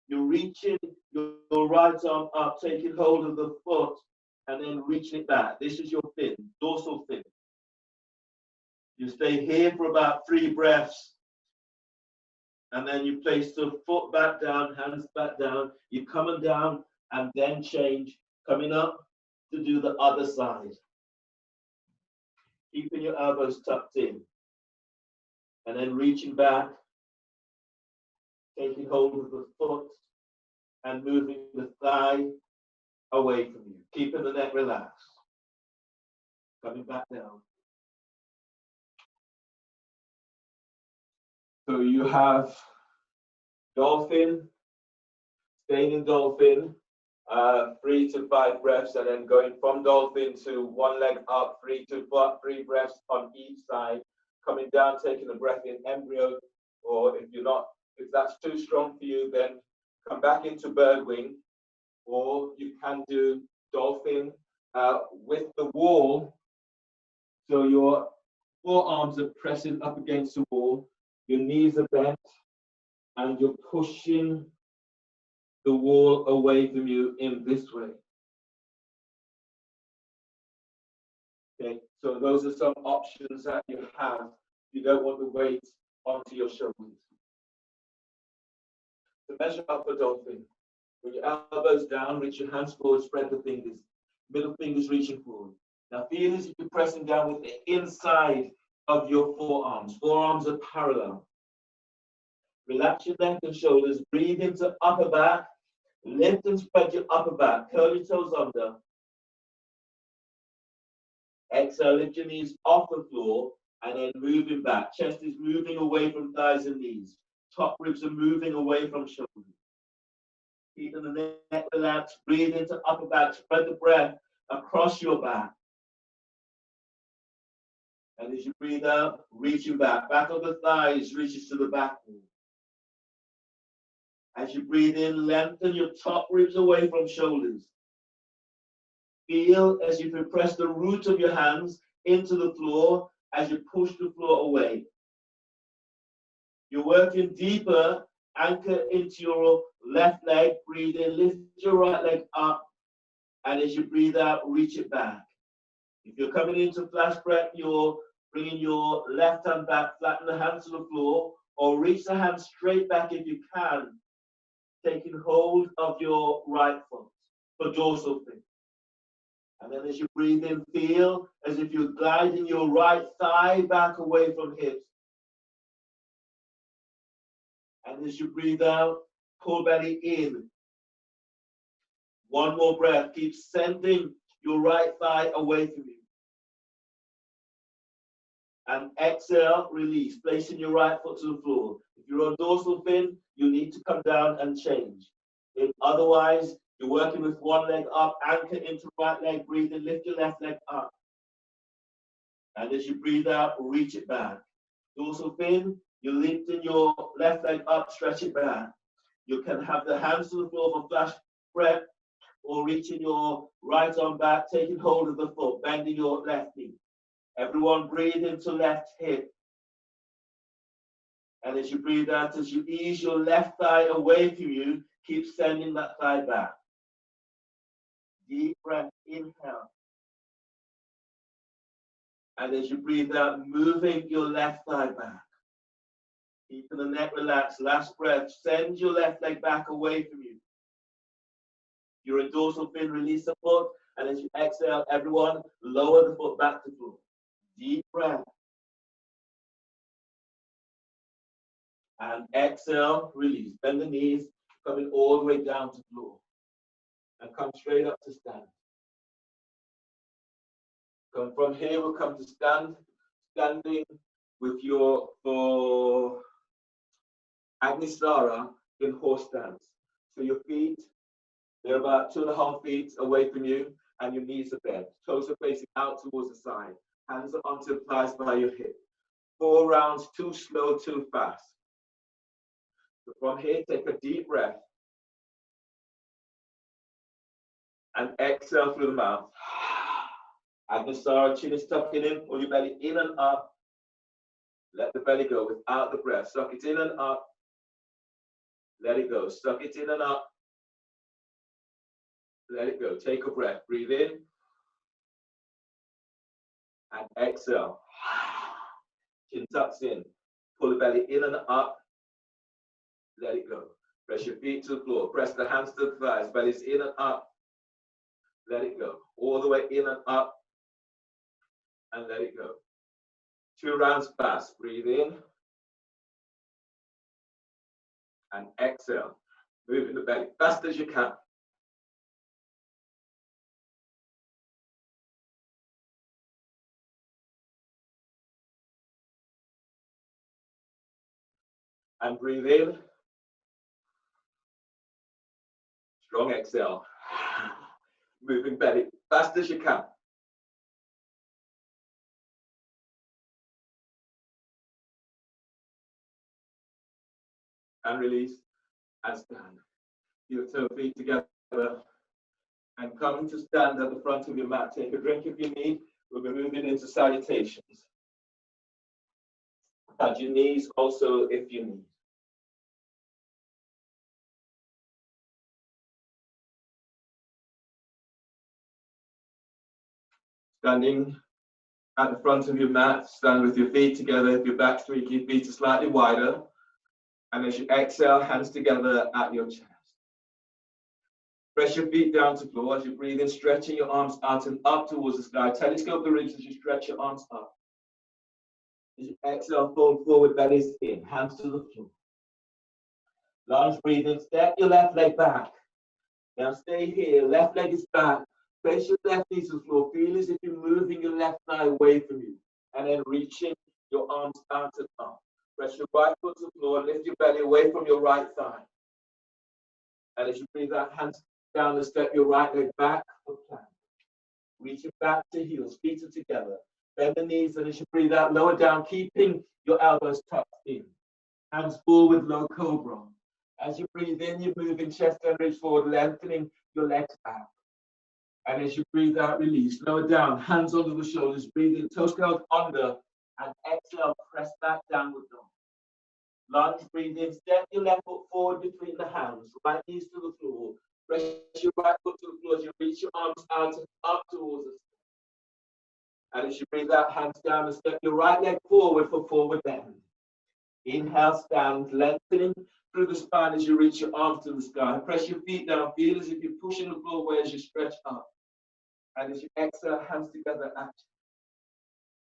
Speaker 2: you're reaching your right arm up, taking hold of the foot, and then reaching it back. This is your fin, dorsal fin. You stay here for about 3 breaths, and then you place the foot back down, hands back down. You're coming down, and then change, coming up to do the other side. Keeping your elbows tucked in, and then reaching back, taking hold of the foot, and moving the thigh away from you, keeping the neck relaxed. Coming back down.
Speaker 1: So you have dolphin, staying in dolphin, 3 to 5 breaths, and then going from dolphin to one leg up, 3 to 3 breaths on each side. Coming down, taking a breath in embryo, or if that's too strong for you, then come back into bird wing, or you can do dolphin with the wall. So your forearms are pressing up against the wall, your knees are bent, and you're pushing the wall away from you in this way. Okay, so those are some options that you have. You don't want the weight onto your shoulders. To measure up for dolphin, with your elbows down, reach your hands forward, spread the fingers, middle fingers reaching forward. Now feel as if you're pressing down with the inside of your forearms. Forearms are parallel. Relax your neck and shoulders, breathe into upper back, lift and spread your upper back, curl your toes under. Exhale, lift your knees off the floor, and then moving back. Chest is moving away from thighs and knees. Top ribs are moving away from shoulders. Keeping the neck relaxed, breathe into upper back, spread the breath across your back. And as you breathe out, reaching back. Back of the thighs reaches to the back wall. As you breathe in, lengthen your top ribs away from shoulders. Feel as if you press the root of your hands into the floor as you push the floor away. You're working deeper, anchor into your left leg, breathe in, lift your right leg up, and as you breathe out, reach it back. If you're coming into flash breath, you're bringing your left hand back, flatten the hands to the floor, or reach the hands straight back if you can, taking hold of your right foot for dorsal fin. And then as you breathe in, feel as if you're gliding your right thigh back away from hips. And as you breathe out, pull belly in. One more breath. Keep sending your right thigh away from you. And exhale, release, placing your right foot to the floor. If you're on dorsal fin, you need to come down and change. If otherwise, you're working with one leg up, anchor into right leg, breathe in, lift your left leg up. And as you breathe out, reach it back. Dorsal fin, you're lifting your left leg up, stretch it back. You can have the hands to the floor for flash breath, or reaching your right arm back, taking hold of the foot, bending your left knee. Everyone breathe into left hip. And as you breathe out, as you ease your left thigh away from you, keep sending that thigh back. Deep breath, inhale. And as you breathe out, moving your left thigh back. Keeping the neck relaxed. Last breath, send your left leg back away from you. You're in dorsal fin, release the foot. And as you exhale, everyone, lower the foot back to the floor. Deep breath. And exhale, release. Bend the knees, coming all the way down to the floor. And come straight up to stand. Come from here, we'll come to stand. Standing with your Agnisara in horse stance. So your feet, they're about 2.5 feet away from you, and your knees are bent. Toes are facing out towards the side. Hands are onto the thighs by your hip. 4 rounds, too slow, too fast. So from here, take a deep breath.
Speaker 2: And exhale through the mouth. Agnisara, chin is tucking in. Pull your belly in and up. Let the belly go without the breath. Suck it in and up. Let it go. Suck it in and up. Let it go. Take a breath. Breathe in. And exhale. Chin tucks in. Pull the belly in and up. Let it go. Press your feet to the floor. Press the hands to the thighs. Belly's in and up. Let it go. All the way in and up. And let it go. 2 rounds fast. Breathe in. And exhale. Moving the belly fast as you can. And breathe in. Strong exhale. Moving belly fast as you can. And release. And stand. Your toe feet together. And coming to stand at the front of your mat. Take a drink if you need. We'll be moving into salutations. Touch your knees also if you need. Standing at the front of your mat, stand with your feet together. If your back streak, your feet are slightly wider. And as you exhale, hands together at your chest. Press your feet down to the floor as you breathe in, stretching your arms out and up towards the sky. Telescope the ribs as you stretch your arms up. As you exhale, fold forward, bellies in, hands to the floor. Lunge, breathe in, step your left leg back. Now stay here, left leg is back. Place your left knee to the floor. Feel as if you're moving your left thigh away from you. And then reaching your arms out and up. Press your right foot to the floor, lift your belly away from your right thigh. And as you breathe out, hands down and step your right leg back for plank. Reaching back to heels, feet are together. Bend the knees, and as you breathe out, lower down, keeping your elbows tucked in. Hands forward, low cobra. As you breathe in, you're moving chest and reach forward, lengthening your legs back. And as you breathe out, release. Lower down, hands under the shoulders. Breathe in, toes curled under. And exhale, press back, downward dog. Lunge, breathe in, step your left foot forward between the hands. Right knees to the floor. Press your right foot to the floor as you reach your arms out and up towards us. And as you breathe out, hands down and step your right leg forward for forward bend. Inhale, stand, lengthening through the spine as you reach your arms to the sky. Press your feet down. Feel as if you're pushing the floor away as you stretch up. And as you exhale, hands together, action.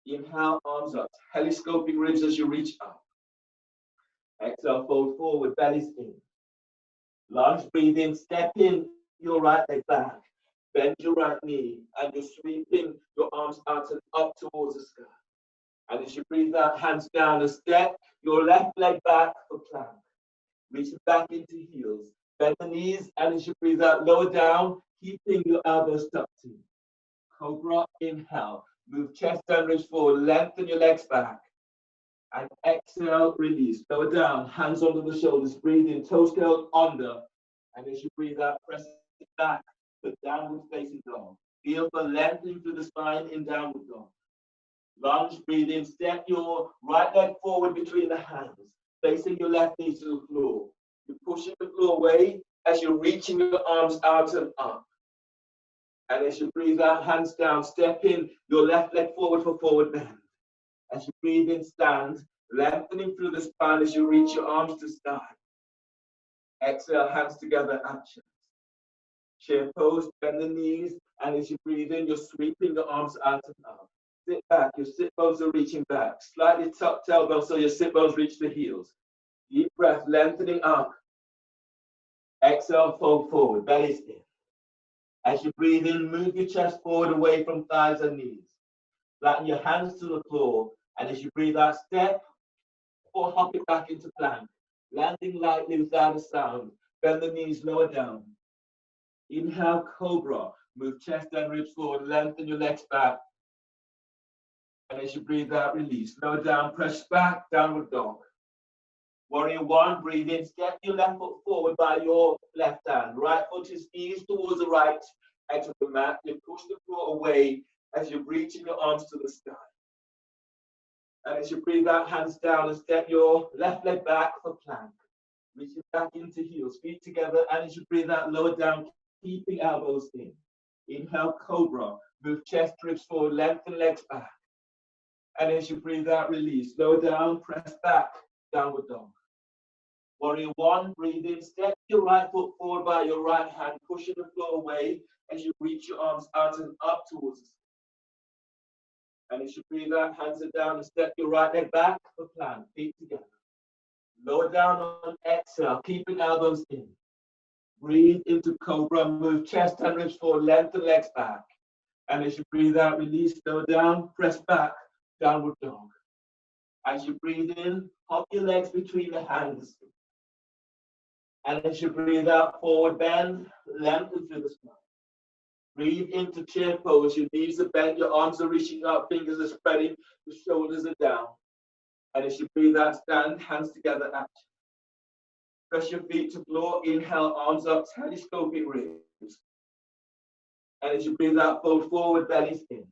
Speaker 2: Inhale, arms up. Telescoping ribs as you reach up. Exhale, fold forward, bellies in. Lunge, breathe in, step in your right leg back. Bend your right knee, and you're sweeping your arms out and up towards the sky. And as you breathe out, hands down and step your left leg back for plank. Reach back into heels. Bend the knees, and as you breathe out, lower down, keeping your elbows tucked in. Cobra, inhale. Move chest and reach forward, lengthen your legs back. And exhale, release. Lower down, hands under the shoulders. Breathe in, toes curled under. And as you breathe out, press it back to downward facing dog. Feel the lengthening through the spine in downward dog. Lunge, breathe in, step your right leg forward between the hands, facing your left knee to the floor. You're pushing the floor away as you're reaching your arms out and up. And as you breathe out, hands down, step in your left leg forward for forward bend. As you breathe in, stand, lengthening through the spine as you reach your arms to sky. Exhale, hands together, actions. Chair pose, bend the knees, and as you breathe in, you're sweeping the arms out and up. Sit back, your sit bones are reaching back. Slightly tucked elbows so your sit bones reach the heels. Deep breath, lengthening up. Exhale, fold forward, belly's in. As you breathe in, move your chest forward away from thighs and knees. Flatten your hands to the floor, and as you breathe out, step or hop it back into plank. Landing lightly without a sound. Bend the knees lower down. Inhale, cobra. Move chest and ribs forward, lengthen your legs back. And as you breathe out, release. Lower down, press back, downward dog. Warrior one, breathe in, step your left foot forward by your left hand. Right foot is eased towards the right,
Speaker 1: edge of the mat. You push the floor away as you're reaching your arms to the sky. And as you breathe out, hands down, and step your left leg back for plank. Reaching back into heels, feet together. And as you breathe out, lower down, keeping elbows in. Inhale, cobra. Move chest, ribs forward, lengthen legs back. And as you breathe out, release. Lower down, press back, downward dog. Warrior one, breathe in. Step your right foot forward by your right hand, pushing the floor away as you reach your arms out and up towards the sky. And as you breathe out, hands are down and step your right leg back for plank, feet together. Lower down on exhale, keeping elbows in. Breathe into cobra, move chest and ribs forward, lengthen legs back. And as you breathe out, release, lower down, press back, downward dog. As you breathe in, hop your legs between the hands. And as you breathe out, forward bend, lengthen through the spine. Breathe into chair pose, your knees are bent, your arms are reaching up, fingers are spreading, the shoulders are down. And as you breathe out, stand, hands together, action. Press your feet to floor, inhale, arms up, telescoping ribs. And as you breathe out, fold forward, bellies in.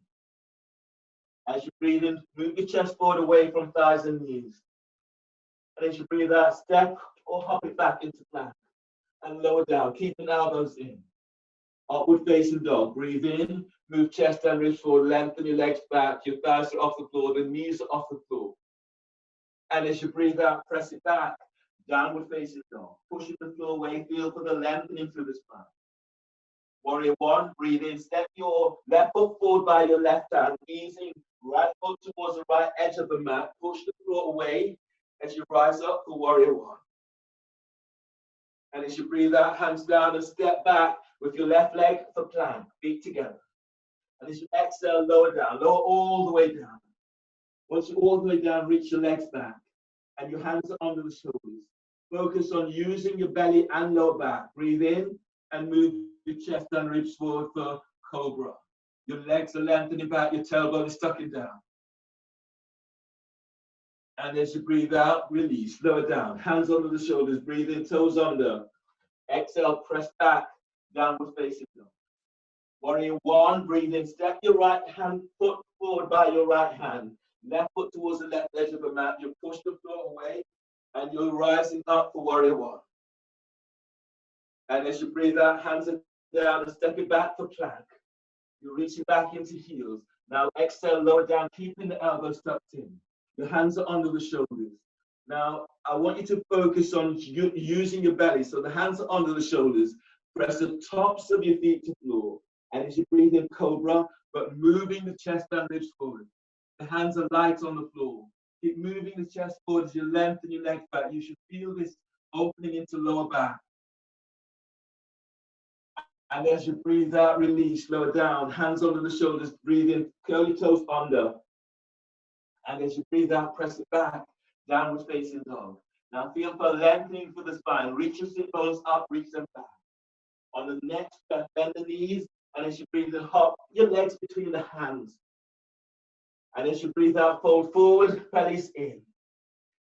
Speaker 1: As you breathe in, move your chest forward away from thighs and knees. And as you breathe out, step or hop it back into plank. And lower down, keeping elbows in. Upward facing dog. Breathe in, move chest and ribs forward, lengthen your legs back. Your thighs are off the floor, the knees are off the floor. And as you breathe out, press it back. Downward facing dog. Pushing the floor away, feel for the lengthening through the spine. Warrior one, breathe in, step your left foot forward by your left hand, easing right foot towards the right edge of the mat. Push the floor away as you rise up for warrior one. And as you breathe out, hands down and step back with your left leg for plank, feet together. And as you exhale, lower down, lower all the way down. Once you're all the way down, reach your legs back and your hands are under the shoulders. Focus on using your belly and lower back. Breathe in and move your chest and ribs forward for cobra. Your legs are lengthening back, your tailbone is tucking down. And as you breathe out, release, lower down, hands under the shoulders, breathe in, toes under. Exhale, press back, downward facing dog. Warrior one, breathe in, step your right hand foot forward by your right hand. Left foot towards the left edge of the mat. You push the floor away and you're rising up for warrior one. And as you breathe out, hands are down and stepping back for plank. You're reaching back into heels. Now exhale, lower down, keeping the elbows tucked in. Your hands are under the shoulders. Now I want you to focus on using your belly. So the hands are under the shoulders. Press the tops of your feet to floor. And as you breathe in, cobra, but moving the chest and ribs forward. The hands are light on the floor. Keep moving the chest forward as you lengthen your legs back. You should feel this opening into lower back. And as you breathe out, release, lower down, hands under the shoulders, breathe in, curly toes under. And as you breathe out, press it back, downward facing dog. Now feel for lengthening for the spine. Reach your sit bones up, reach them back. On the next breath, bend the knees. And as you breathe in, hop your legs between the hands. And as you breathe out, fold forward, bellies in.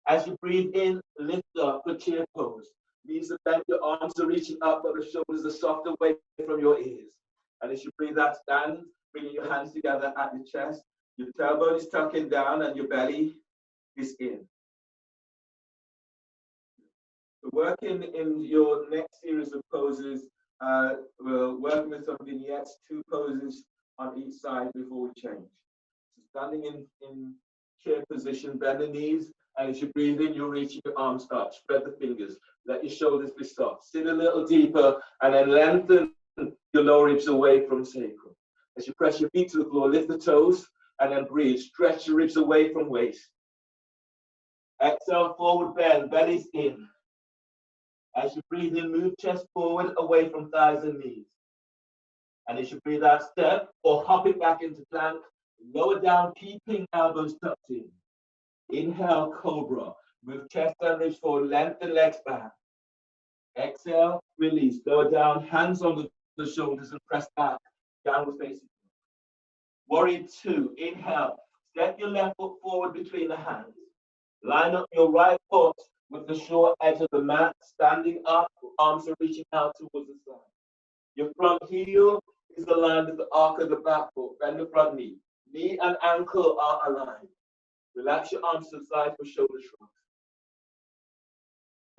Speaker 1: As you breathe in, lift up for chair pose. Knees are bent, your arms are reaching up, but the shoulders are soft away from your ears. And as you breathe out, stand, bringing your hands together at your chest. Your tailbone is tucking down and your belly is in. So working in your next series of poses, we're working with some vignettes, 2 poses on each side before we change. So standing in chair position, bend the knees, and as you breathe in, you're reaching your arms up, spread the fingers, let your shoulders be soft. Sit a little deeper, and then lengthen your lower ribs away from sacrum. As you press your feet to the floor, lift the toes, and then breathe. Stretch your ribs away from waist. Exhale, forward bend, bellies in. As you breathe in, move chest forward, away from thighs and knees. And as you breathe out, step or hop it back into plank. Lower down, keeping elbows tucked in. Inhale, cobra. Move chest and ribs forward, lengthen legs back. Exhale, release. Lower down, hands on the shoulders and press back. Downward facing. Warrior 2, inhale. Step your left foot forward between the hands. Line up your right foot with the short edge of the mat, standing up, arms are reaching out towards the side. Your front heel is aligned with the arc of the back foot. Bend the front knee. Knee and ankle are aligned. Relax your arms to the side for shoulder shrugs.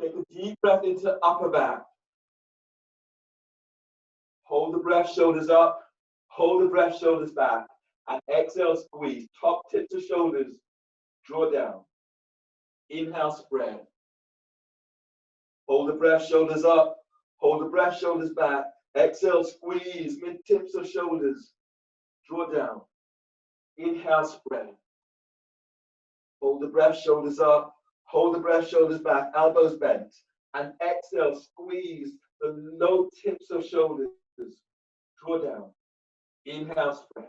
Speaker 1: Take a deep breath into upper back. Hold the breath, shoulders up. Hold the breath, shoulders back. And exhale, squeeze. Top tips of shoulders. Draw down. Inhale, spread. Hold the breath, shoulders up. Hold the breath, shoulders back. Exhale, squeeze. Mid tips of shoulders. Draw down. Inhale, spread. Hold the breath, shoulders up. Hold the breath, shoulders back. Elbows bent. And exhale, squeeze the low tips of shoulders. Draw down. Inhale, spread.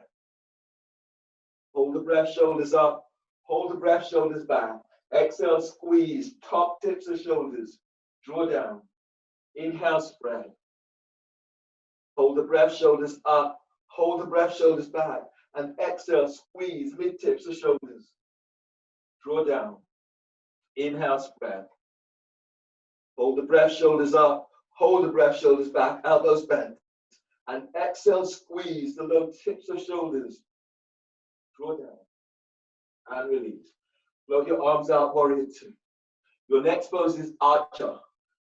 Speaker 1: Hold the breath, shoulders up. Hold the breath, shoulders back. Exhale, squeeze. Top tips of shoulders. Draw down. Inhale, spread. Hold the breath, shoulders up. Hold the breath, shoulders back. And exhale, squeeze. Mid tips of shoulders. Draw down. Inhale, spread. Hold the breath, shoulders up. Hold the breath, shoulders back. Elbows bent. And exhale, squeeze the low tips of shoulders. Draw down. And release. Float your arms out, warrior two. Your next pose is archer.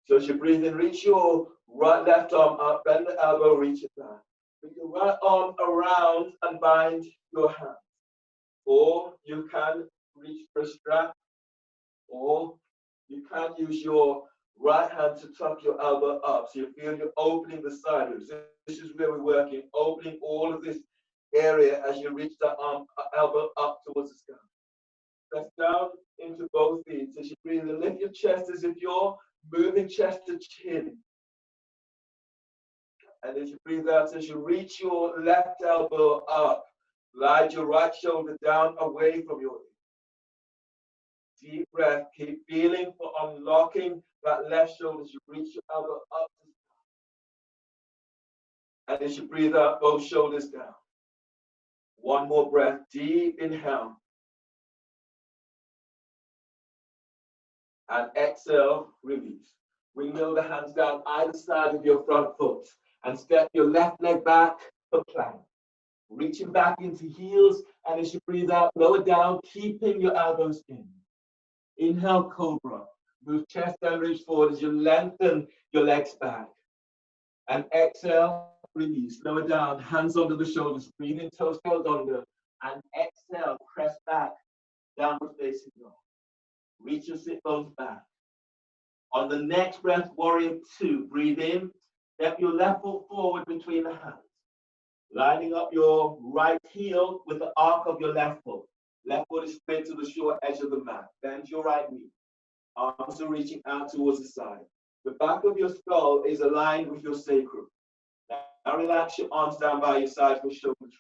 Speaker 1: So as you breathe in, reach your left arm up, bend the elbow, reach it back. Bring your right arm around and bind your hands. Or you can reach for a strap, or you can use your right hand to tuck your elbow up. So you feel you're opening the sideways. This is where we're working, opening all of this area as you reach that arm, elbow up towards the sky. Press down into both feet. As you breathe in, lift your chest as if you're moving chest to chin. And as you breathe out, as you reach your left elbow up, glide your right shoulder down away from your hip. Deep breath. Keep feeling for unlocking that left shoulder as you reach your elbow up. And as you breathe out, both shoulders down. One more breath. Deep inhale. And exhale, release. Windmill the hands down either side of your front foot. And step your left leg back for plank. Reaching back into heels. And as you breathe out, lower down, keeping your elbows in. Inhale, cobra. Move chest and reach forward as you lengthen your legs back. And exhale, release. Lower down, hands under the shoulders. Breathe in, toes curled under. And exhale, press back. Downward facing dog. Reach your sit bones back. On the next breath, warrior two. Breathe in. Step your left foot forward between the hands. Lining up your right heel with the arc of your left foot. Left foot is straight to the short edge of the mat. Bend your right knee. Arms are reaching out towards the side. The back of your skull is aligned with your sacrum. Now relax your arms down by your side for shoulder shrug.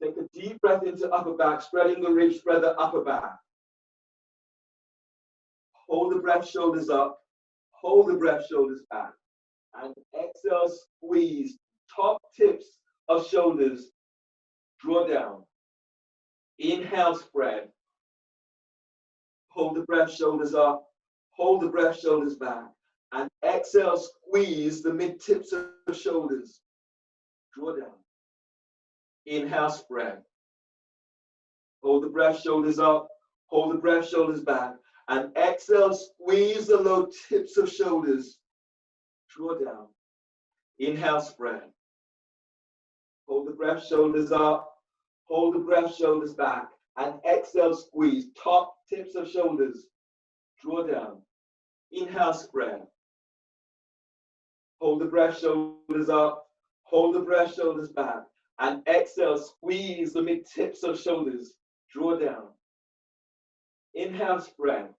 Speaker 1: Take a deep breath into upper back, spreading the ribs, spread the upper back. Hold the breath, shoulders up. Hold the breath, shoulders back. And exhale, squeeze. Top tips of shoulders. Draw down. Inhale, spread. Hold the breath, shoulders up. Hold the breath, shoulders back. And exhale, squeeze the mid tips of shoulders. Draw down. Inhale, spread. Hold the breath, shoulders up. Hold the breath, shoulders back. And exhale, squeeze the low tips of shoulders. Draw down. Inhale, spread. Hold the breath, shoulders up. Hold the breath, shoulders back. And exhale, squeeze. Top tips of shoulders. Draw down. Inhale, spread. Hold the breath, shoulders up. Hold the breath, shoulders back. And exhale, squeeze the mid tips of shoulders. Draw down. Inhale, spread.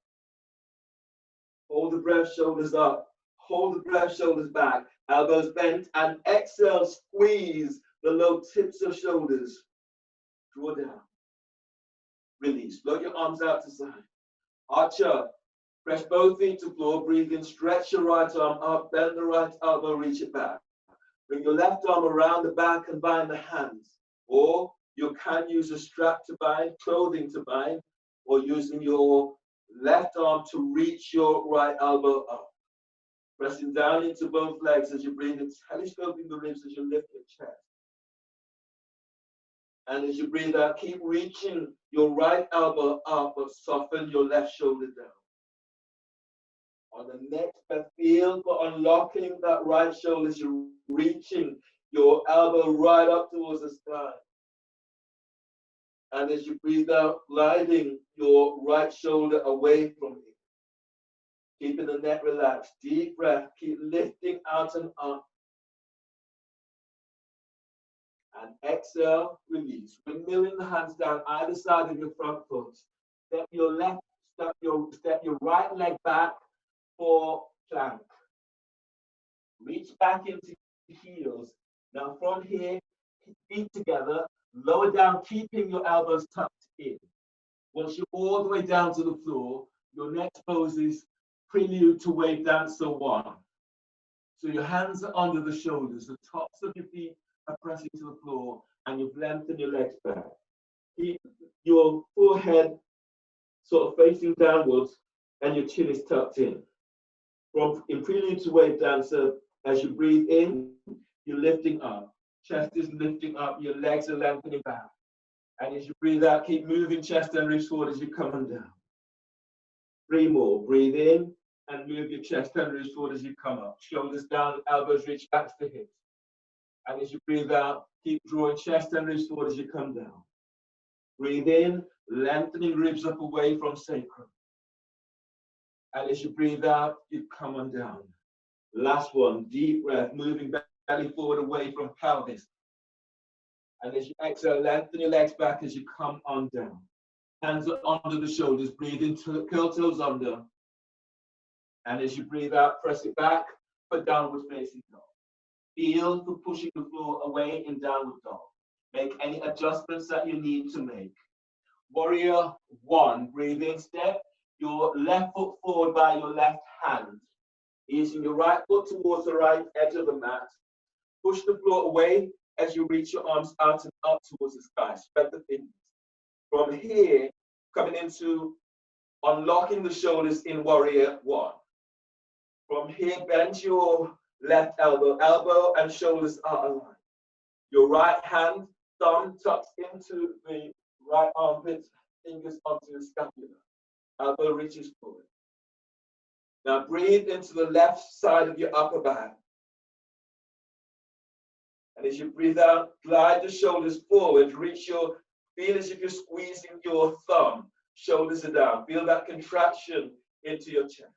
Speaker 1: Hold the breath, shoulders up. Hold the breath, shoulders back. Elbows bent. And exhale, squeeze the low tips of shoulders. Draw down. Release. Float your arms out to side. Archer. Press both feet to floor. Breathe in. Stretch your right arm up. Bend the right elbow. Reach it back. Bring your left arm around the back and bind the hands. Or you can use a strap to bind, clothing to bind, or using your left arm to reach your right elbow up.
Speaker 2: Pressing down into both legs as you breathe in, telescoping the ribs as you lift your chest. And as you breathe out, keep reaching your right elbow up, but soften your left shoulder down. On the next breath, feel for unlocking that right shoulder as you're reaching your elbow right up towards the sky. And as you breathe out, gliding your right shoulder away from you. Keeping the neck relaxed. Deep breath. Keep lifting out and up. And exhale, release. Windmilling the hands down either side of your front foot. Step your right leg back for plank. Reach back into heels. Now from here, feet together, lower down, keeping your elbows tucked in. Once you're all the way down to the floor, your next pose is prelude to wave dancer 1. So your hands are under the shoulders, the tops of your feet are pressing to the floor, and you've lengthened your legs back. Keep your forehead sort of facing downwards, and your chin is tucked in. In prelude to wave dancer, as you breathe in, you're lifting up. Chest is lifting up, your legs are lengthening back. And as you breathe out, keep moving chest and ribs forward as you're coming down. 3 more. Breathe in and move your chest and ribs forward as you come up. Shoulders down, elbows reach back to the hips. And as you breathe out, keep drawing chest and ribs forward as you come down. Breathe in, lengthening ribs up away from sacrum. And as you breathe out, you come on down. Last one, deep breath, moving belly forward away from pelvis. And as you exhale, lengthen your legs back as you come on down. Hands are under the shoulders, breathe into curl toes under. And as you breathe out, press it back for downward facing dog. Feel for pushing the floor away in downward dog. Make any adjustments that you need to make. Warrior 1, breathe in, step your left foot forward by your left hand. Using your right foot towards the right edge of the mat. Push the floor away as you reach your arms out and up towards the sky. Spread the fingers. From here, coming into unlocking the shoulders in Warrior 1. From here, bend your left elbow and shoulders are aligned. Your right hand, thumb tucks into the right armpit, fingers onto the scapula. Elbow reaches forward. Now breathe into the left side of your upper back. And as you breathe out, glide the shoulders forward, feel as if you're squeezing your thumb. Shoulders are down. Feel that contraction into your chest.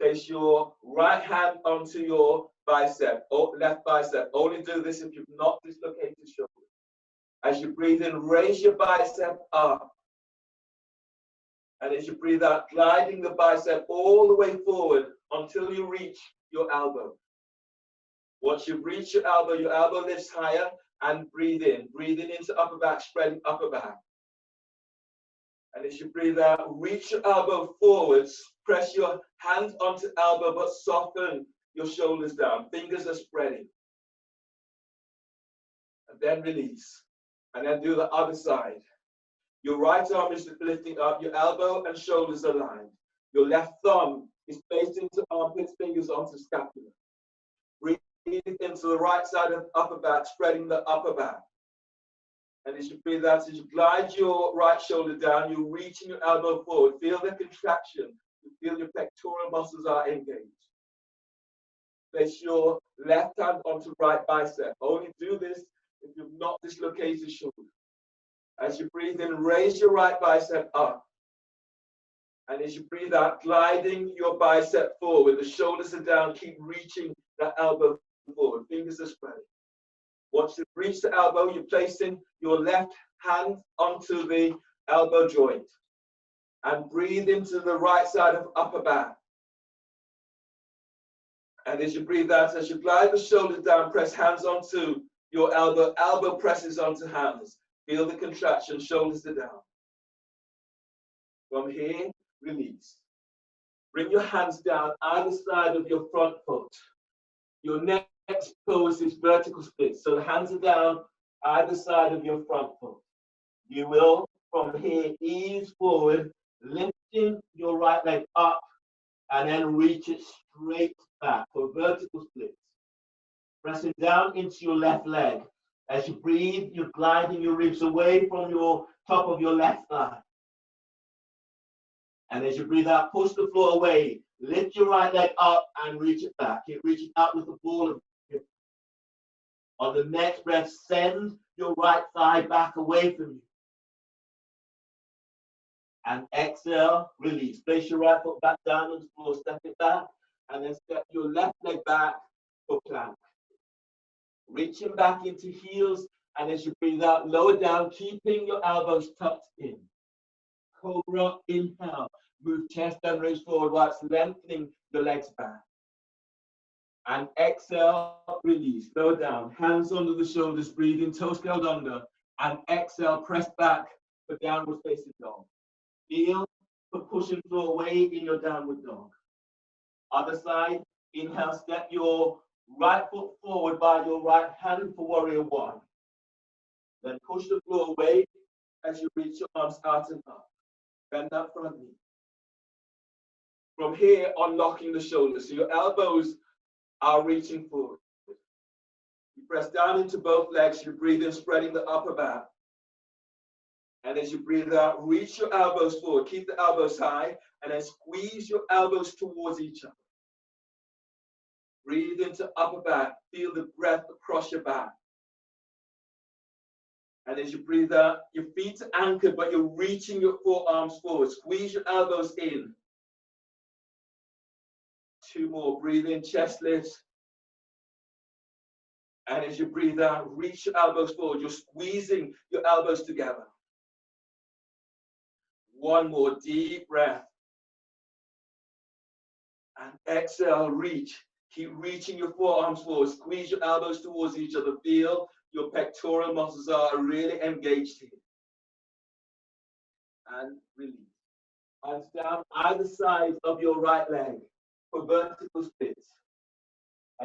Speaker 2: Place your right hand onto your bicep, or left bicep. Only do this if you've not dislocated shoulder. As you breathe in, raise your bicep up. And as you breathe out, gliding the bicep all the way forward until you reach your elbow. Once you've reached your elbow lifts higher, and breathe in. Breathing into upper back, spreading upper back. And as you breathe out, reach your elbow forwards, press your hand onto elbow, but soften your shoulders down. Fingers are spreading. And then release. And then do the other side. Your right arm is lifting up, your elbow and shoulders aligned. Your left thumb is placed into armpits, fingers onto scapula. Breathe into the right side of upper back, spreading the upper back. And as you breathe out, as you glide your right shoulder down, you're reaching your elbow forward. Feel the contraction. You feel your pectoral muscles are engaged. Place your left hand onto right bicep. Only do this if you've not dislocated shoulder. As you breathe in, raise your right bicep up. And as you breathe out, gliding your bicep forward. The shoulders are down. Keep reaching that elbow forward. Fingers are spreading. Once you've reached the elbow, you're placing your left hand onto the elbow joint. And breathe into the right side of upper back. And as you breathe out, as you glide the shoulders down, press hands onto your elbow. Elbow presses onto hands. Feel the contraction, shoulders are down. From here, release. Bring your hands down either side of your front foot. Your next pose is vertical split. So the hands are down either side of your front foot. You will, from here, ease forward, lifting your right leg up, and then reach it straight back for vertical splits. Pressing down into your left leg. As you breathe, you're gliding your ribs away from your top of your left thigh. And as you breathe out, push the floor away. Lift your right leg up and reach it back. Keep reaching out with the ball of hip. On the next breath, send your right thigh back away from you. And exhale, release. Place your right foot back down on the floor, step it back, and then step your left leg back for plank. Reaching back into heels, and as you breathe out, lower down, keeping your elbows tucked in. Cobra, inhale. Move chest and ribs forward whilst lengthening the legs back. And exhale, release. Lower down, hands under the shoulders, breathing, toes curled under. And exhale, press back for downward facing dog. Feel for pushing floor away in your downward dog. Other side, inhale, step your right foot forward by your right hand for warrior one. Then push the floor away as you reach your arms out and up. Bend that front knee. From here, unlocking the shoulders. So your elbows are reaching forward. You press down into both legs. You breathe in, spreading the upper back. And as you breathe out, reach your elbows forward. Keep the elbows high. And then squeeze your elbows towards each other. Breathe into upper back. Feel the breath across your back. And as you breathe out, your feet are anchored, but you're reaching your forearms forward. Squeeze your elbows in. 2 more. Breathe in, chest lifts. And as you breathe out, reach your elbows forward. You're squeezing your elbows together. 1 more. Deep breath. And exhale, reach. Keep reaching your forearms forward. Squeeze your elbows towards each other. Feel your pectoral muscles are really engaged here. And release. Hands down either side of your right leg for vertical splits.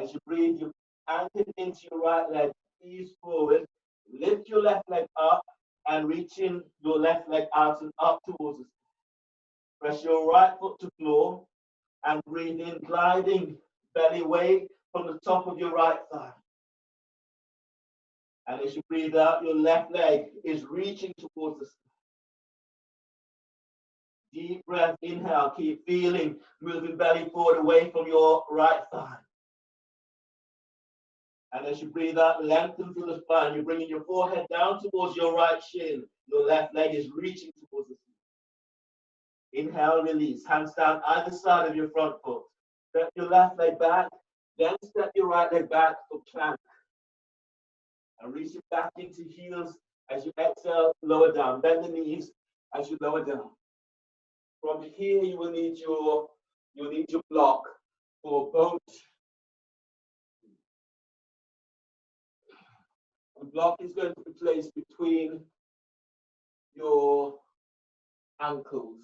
Speaker 2: As you breathe, you're anchored into your right leg. Ease forward. Lift your left leg up and reaching your left leg out and up towards us. Press your right foot to floor and breathe in, gliding belly away from the top of your right thigh. And as you breathe out, your left leg is reaching towards the sky. Deep breath, inhale, keep feeling, moving belly forward away from your right thigh. And as you breathe out, lengthen through the spine. You're bringing your forehead down towards your right shin. Your left leg is reaching towards the sky. Inhale, release. Hands down either side of your front foot. Step your left leg back, then step your right leg back for plank. And reach it back into heels as you exhale, lower down. Bend the knees as you lower down. From here, you will need your block for both. The block is going to be placed between your ankles.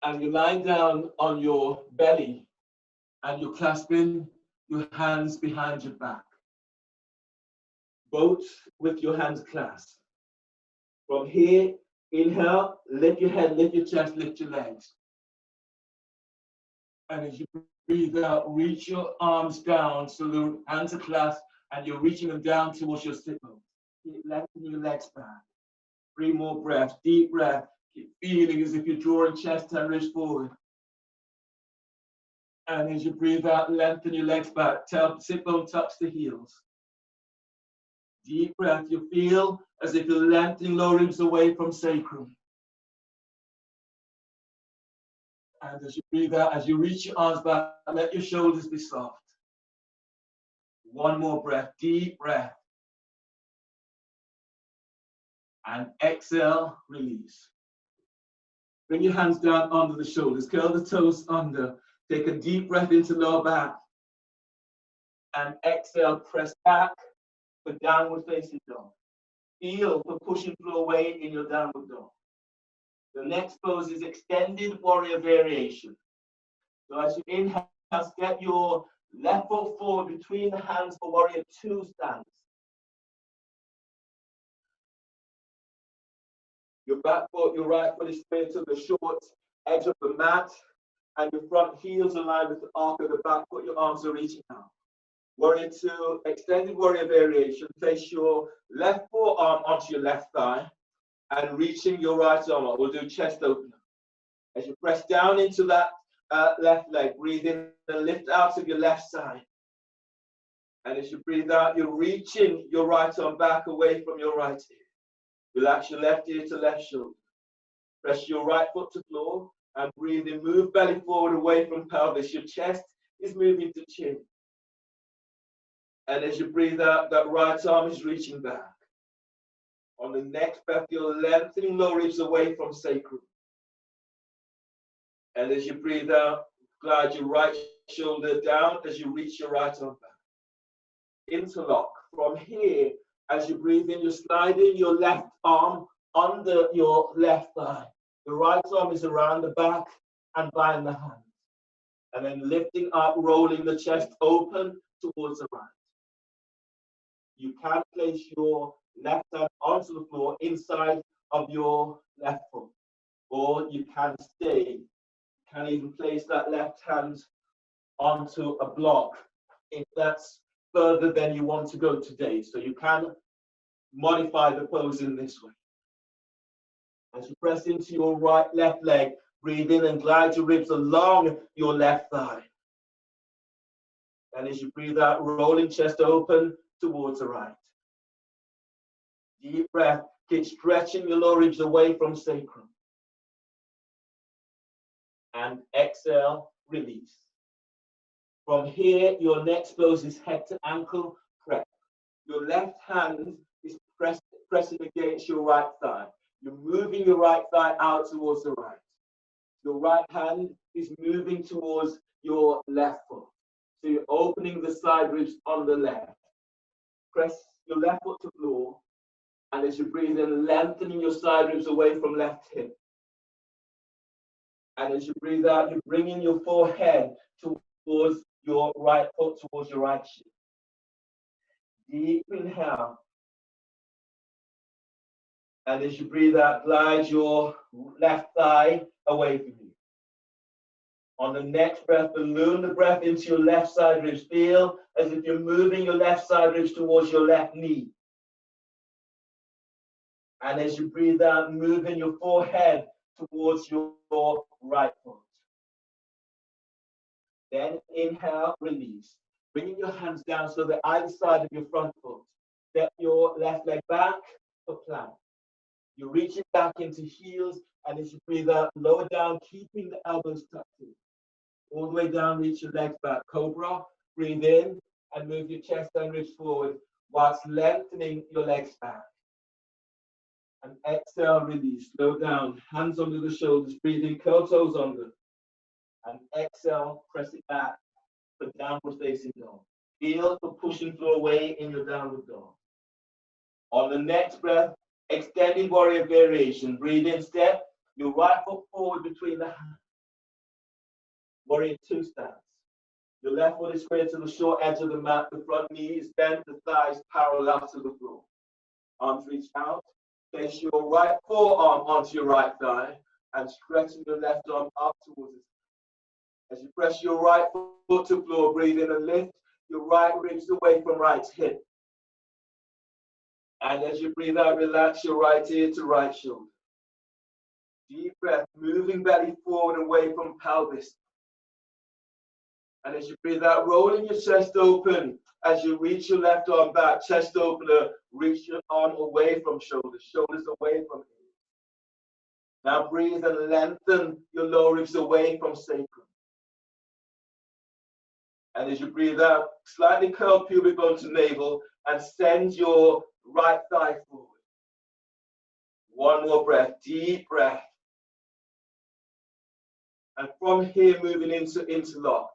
Speaker 2: And you lie down on your belly and you're clasping your hands behind your back. Both with your hands clasped. From here, inhale, lift your head, lift your chest, lift your legs. And as you breathe out, reach your arms down so the hands are clasped and you're reaching them down towards your sit bones. Keep lengthening your legs back. 3 more breaths, deep breath. Keep feeling as if you're drawing chest and ribs forward. And as you breathe out, lengthen your legs back. Sit bone touch the heels. Deep breath. You feel as if you're lengthening lower ribs away from sacrum. And as you breathe out, as you reach your arms back, let your shoulders be soft. 1 more breath, deep breath. And exhale, release. Bring your hands down under the shoulders, curl the toes under. Take a deep breath into lower back. And exhale, press back for downward facing dog. Feel for pushing through away in your downward dog. The next pose is extended warrior variation. So as you inhale, step your left foot forward between the hands for warrior 2 stance. Your back foot, your right foot is straight to the short
Speaker 1: edge of the mat, and your front heels align with the arc of the back, but your arms are reaching out. Warrior 2, extended warrior variation. Place your left forearm onto your left thigh and reaching your right arm up. We'll do chest opener. As you press down into that left leg, breathe in and lift out of your left side. And as you breathe out, you're reaching your right arm back away from your right ear. Relax your left ear to left shoulder. Press your right foot to floor and breathe in. Move belly forward away from pelvis. Your chest is moving to chin. And as you breathe out, that right arm is reaching back. On the next breath, you're lengthening lower ribs away from sacrum. And as you breathe out, glide your right shoulder down as you reach your right arm back. Interlock. From here, as you breathe in, you're sliding your left arm under your left thigh. The right arm is around the back and behind the hand. And then lifting up, rolling the chest open towards the right. You can place your left hand onto the floor inside of your left foot. Or you can stay. You can even place that left hand onto a block if that's further than you want to go today. So you can modify the pose in this way. As you press into your left leg, breathe in and glide your ribs along your left thigh. And as you breathe out, rolling chest open towards the right. Deep breath, keep stretching your lower ribs away from sacrum. And exhale, release. From here, your next pose is head to ankle press. Your left hand is pressing against your right thigh. You're moving your right thigh out towards the right. Your right hand is moving towards your left foot. So you're opening the side ribs on the left. Press your left foot to floor. And as you breathe in, lengthening your side ribs away from left hip. And as you breathe out, you're bringing your forehead towards your right foot, towards your right shin. Deep inhale. And as you breathe out, glide your left thigh away from you. On the next breath, balloon the breath into your left side ribs. Feel as if you're moving your left side ribs towards your left knee. And as you breathe out, moving your forehead towards your right foot. Then inhale, release. Bringing your hands down so that either side of your front foot. Step your left leg back for plank. You reach it back into heels, and as you breathe out, lower down, keeping the elbows tucked in. All the way down, reach your legs back. Cobra, breathe in and move your chest and ribs forward whilst lengthening your legs back. And exhale, release. Slow down, hands under the shoulders, breathe in, curl toes under. And exhale, press it back for downward facing dog. Feel the pushing floor away in your downward dog. On the next breath, extended warrior variation. Breathe in, step your right foot forward between the hands. Warrior 2 stance. Your left foot is squared to the short edge of the mat. The front knee is bent, the thighs parallel to the floor. Arms reach out. Place your right forearm onto your right thigh and stretching your left arm up towards it. As you press your right foot to floor, breathe in and lift your right ribs away from right hip. And as you breathe out, relax your right ear to right shoulder. Deep breath, moving belly forward away from pelvis. And as you breathe out, rolling your chest open. As you reach your left arm back, chest opener, reach your arm away from shoulders, shoulders away from ears. Now breathe and lengthen your lower ribs away from sacrum. And as you breathe out, slightly curl pubic bone to navel and send your right thigh forward. One more breath, deep breath. And from here, moving into interlock.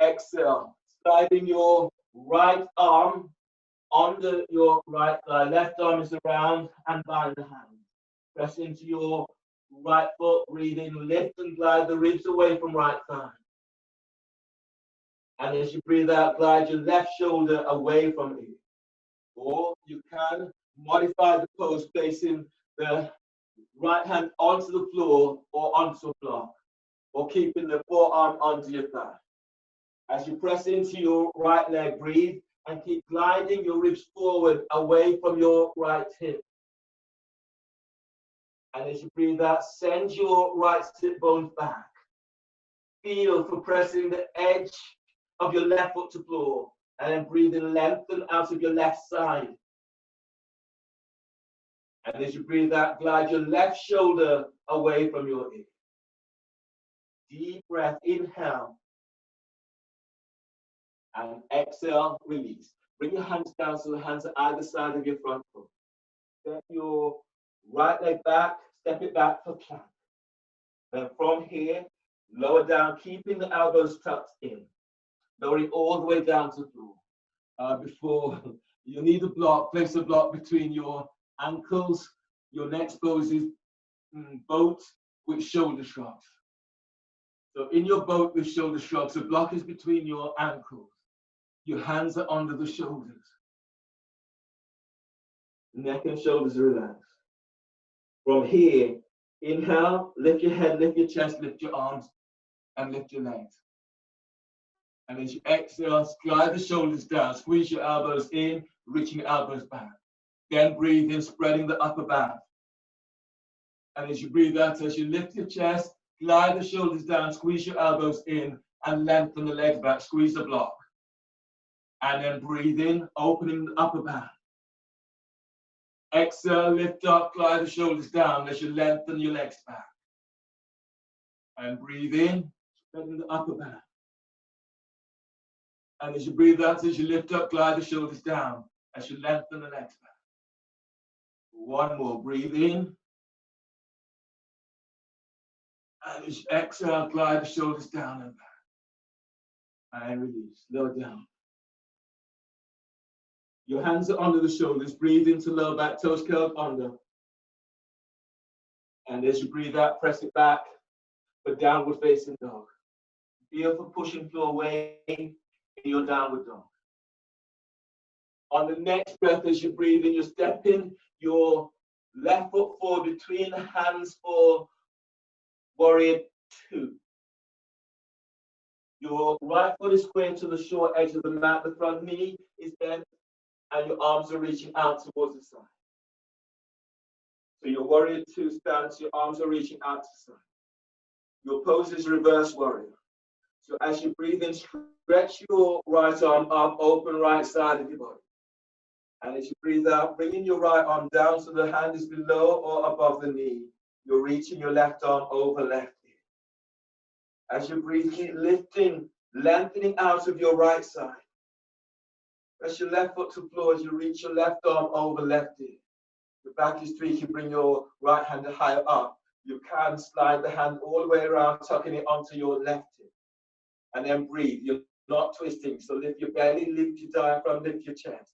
Speaker 1: Exhale, sliding your right arm under your right thigh. Left arm is around and behind the hand. Press into your right foot, breathe in, lift and glide the ribs away from right thigh. And as you breathe out, glide your left shoulder away from it. Or you can modify the pose, placing the right hand onto the floor or onto a block. or keeping the forearm under your thigh. As you press into your right leg, breathe and keep gliding your ribs forward away from your right hip. And as you breathe out, send your right sit bones back. Feel for pressing the edge of your left foot to floor, and then breathe and lengthen out of your left side. And as you breathe out, glide your left shoulder away from your ear. Deep breath, inhale. And exhale, release. Bring your hands down so the hands are either side of your front foot. Step your right leg back, step it back for plank. Then from here, lower down, keeping the elbows tucked in. Lowering all the way down to the floor. Before you need a block, place a block between your ankles. Your neck exposes boat with shoulder shrugs. So in your boat with shoulder shrugs, the block is between your ankles. Your hands are under the shoulders. Neck and shoulders relax. From here, inhale, lift your head, lift your chest, lift your arms, and lift your legs. And as you exhale, slide the shoulders down, squeeze your elbows in, reaching your elbows back. Then breathe in, spreading the upper back. And as you breathe out, as you lift your chest, glide the shoulders down, squeeze your elbows in, and lengthen the legs back, squeeze the block. And then breathe in, opening the upper back. Exhale, lift up, glide the shoulders down as you lengthen your legs back. And breathe in, spreading the upper back. And as you breathe out, as you lift up, glide the shoulders down as you lengthen the legs back. One more, breathe in. And as you exhale, glide the shoulders down and back. And release, lower down. Your hands are under the shoulders. Breathe into lower back, toes curled under. And as you breathe out, press it back for downward facing dog. Feel for pushing floor away in your downward dog. On the next breath, as you breathe in, you're stepping your left foot forward between the hands for warrior 2. Your right foot is square to the short edge of the mat. The front knee is bent and your arms are reaching out towards the side. So your warrior 2 stance, your arms are reaching out to the side. Your pose is reverse warrior. So as you breathe in, stretch your right arm up, open right side of your body. And as you breathe out, bringing your right arm down so the hand is below or above the knee. You're reaching your left arm over left ear. As you breathe, keep lifting, lengthening out of your right side. Press your left foot to floor as you reach your left arm over left ear. The back is straight, you bring your right hand higher up. You can slide the hand all the way around, tucking it onto your left hip. And then breathe. You're not twisting. So lift your belly, lift your diaphragm, lift your chest.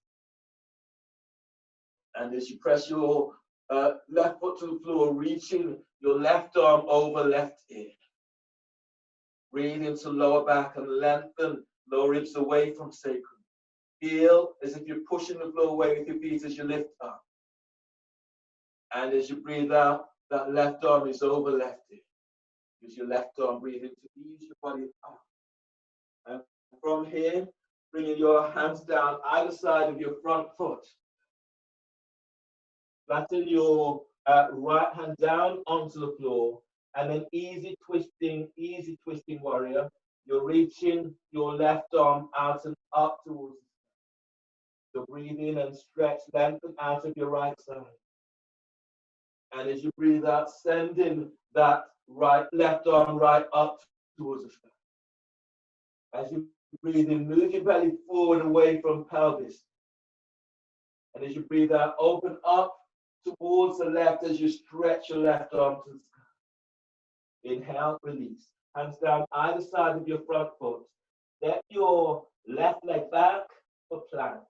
Speaker 1: And as you press your left foot to the floor, reaching your left arm over left ear. Breathe into lower back and lengthen lower ribs away from sacrum. Feel as if you're pushing the floor away with your feet as you lift up. And as you breathe out, that left arm is over left ear. Use your left arm, breathe in to ease your body up. And from here, bringing your hands down either side of your front foot. Flatten your right hand down onto the floor, and then easy twisting warrior. You're reaching your left arm out and up towards you. So breathe in and stretch, lengthen out of your right side. And as you breathe out, sending that left arm right up towards the sky. As you breathe in, move your belly forward away from pelvis. And as you breathe out, open up towards the left as you stretch your left arm to the sky. Inhale, release. Hands down either side of your front foot. Step your left leg back for plank.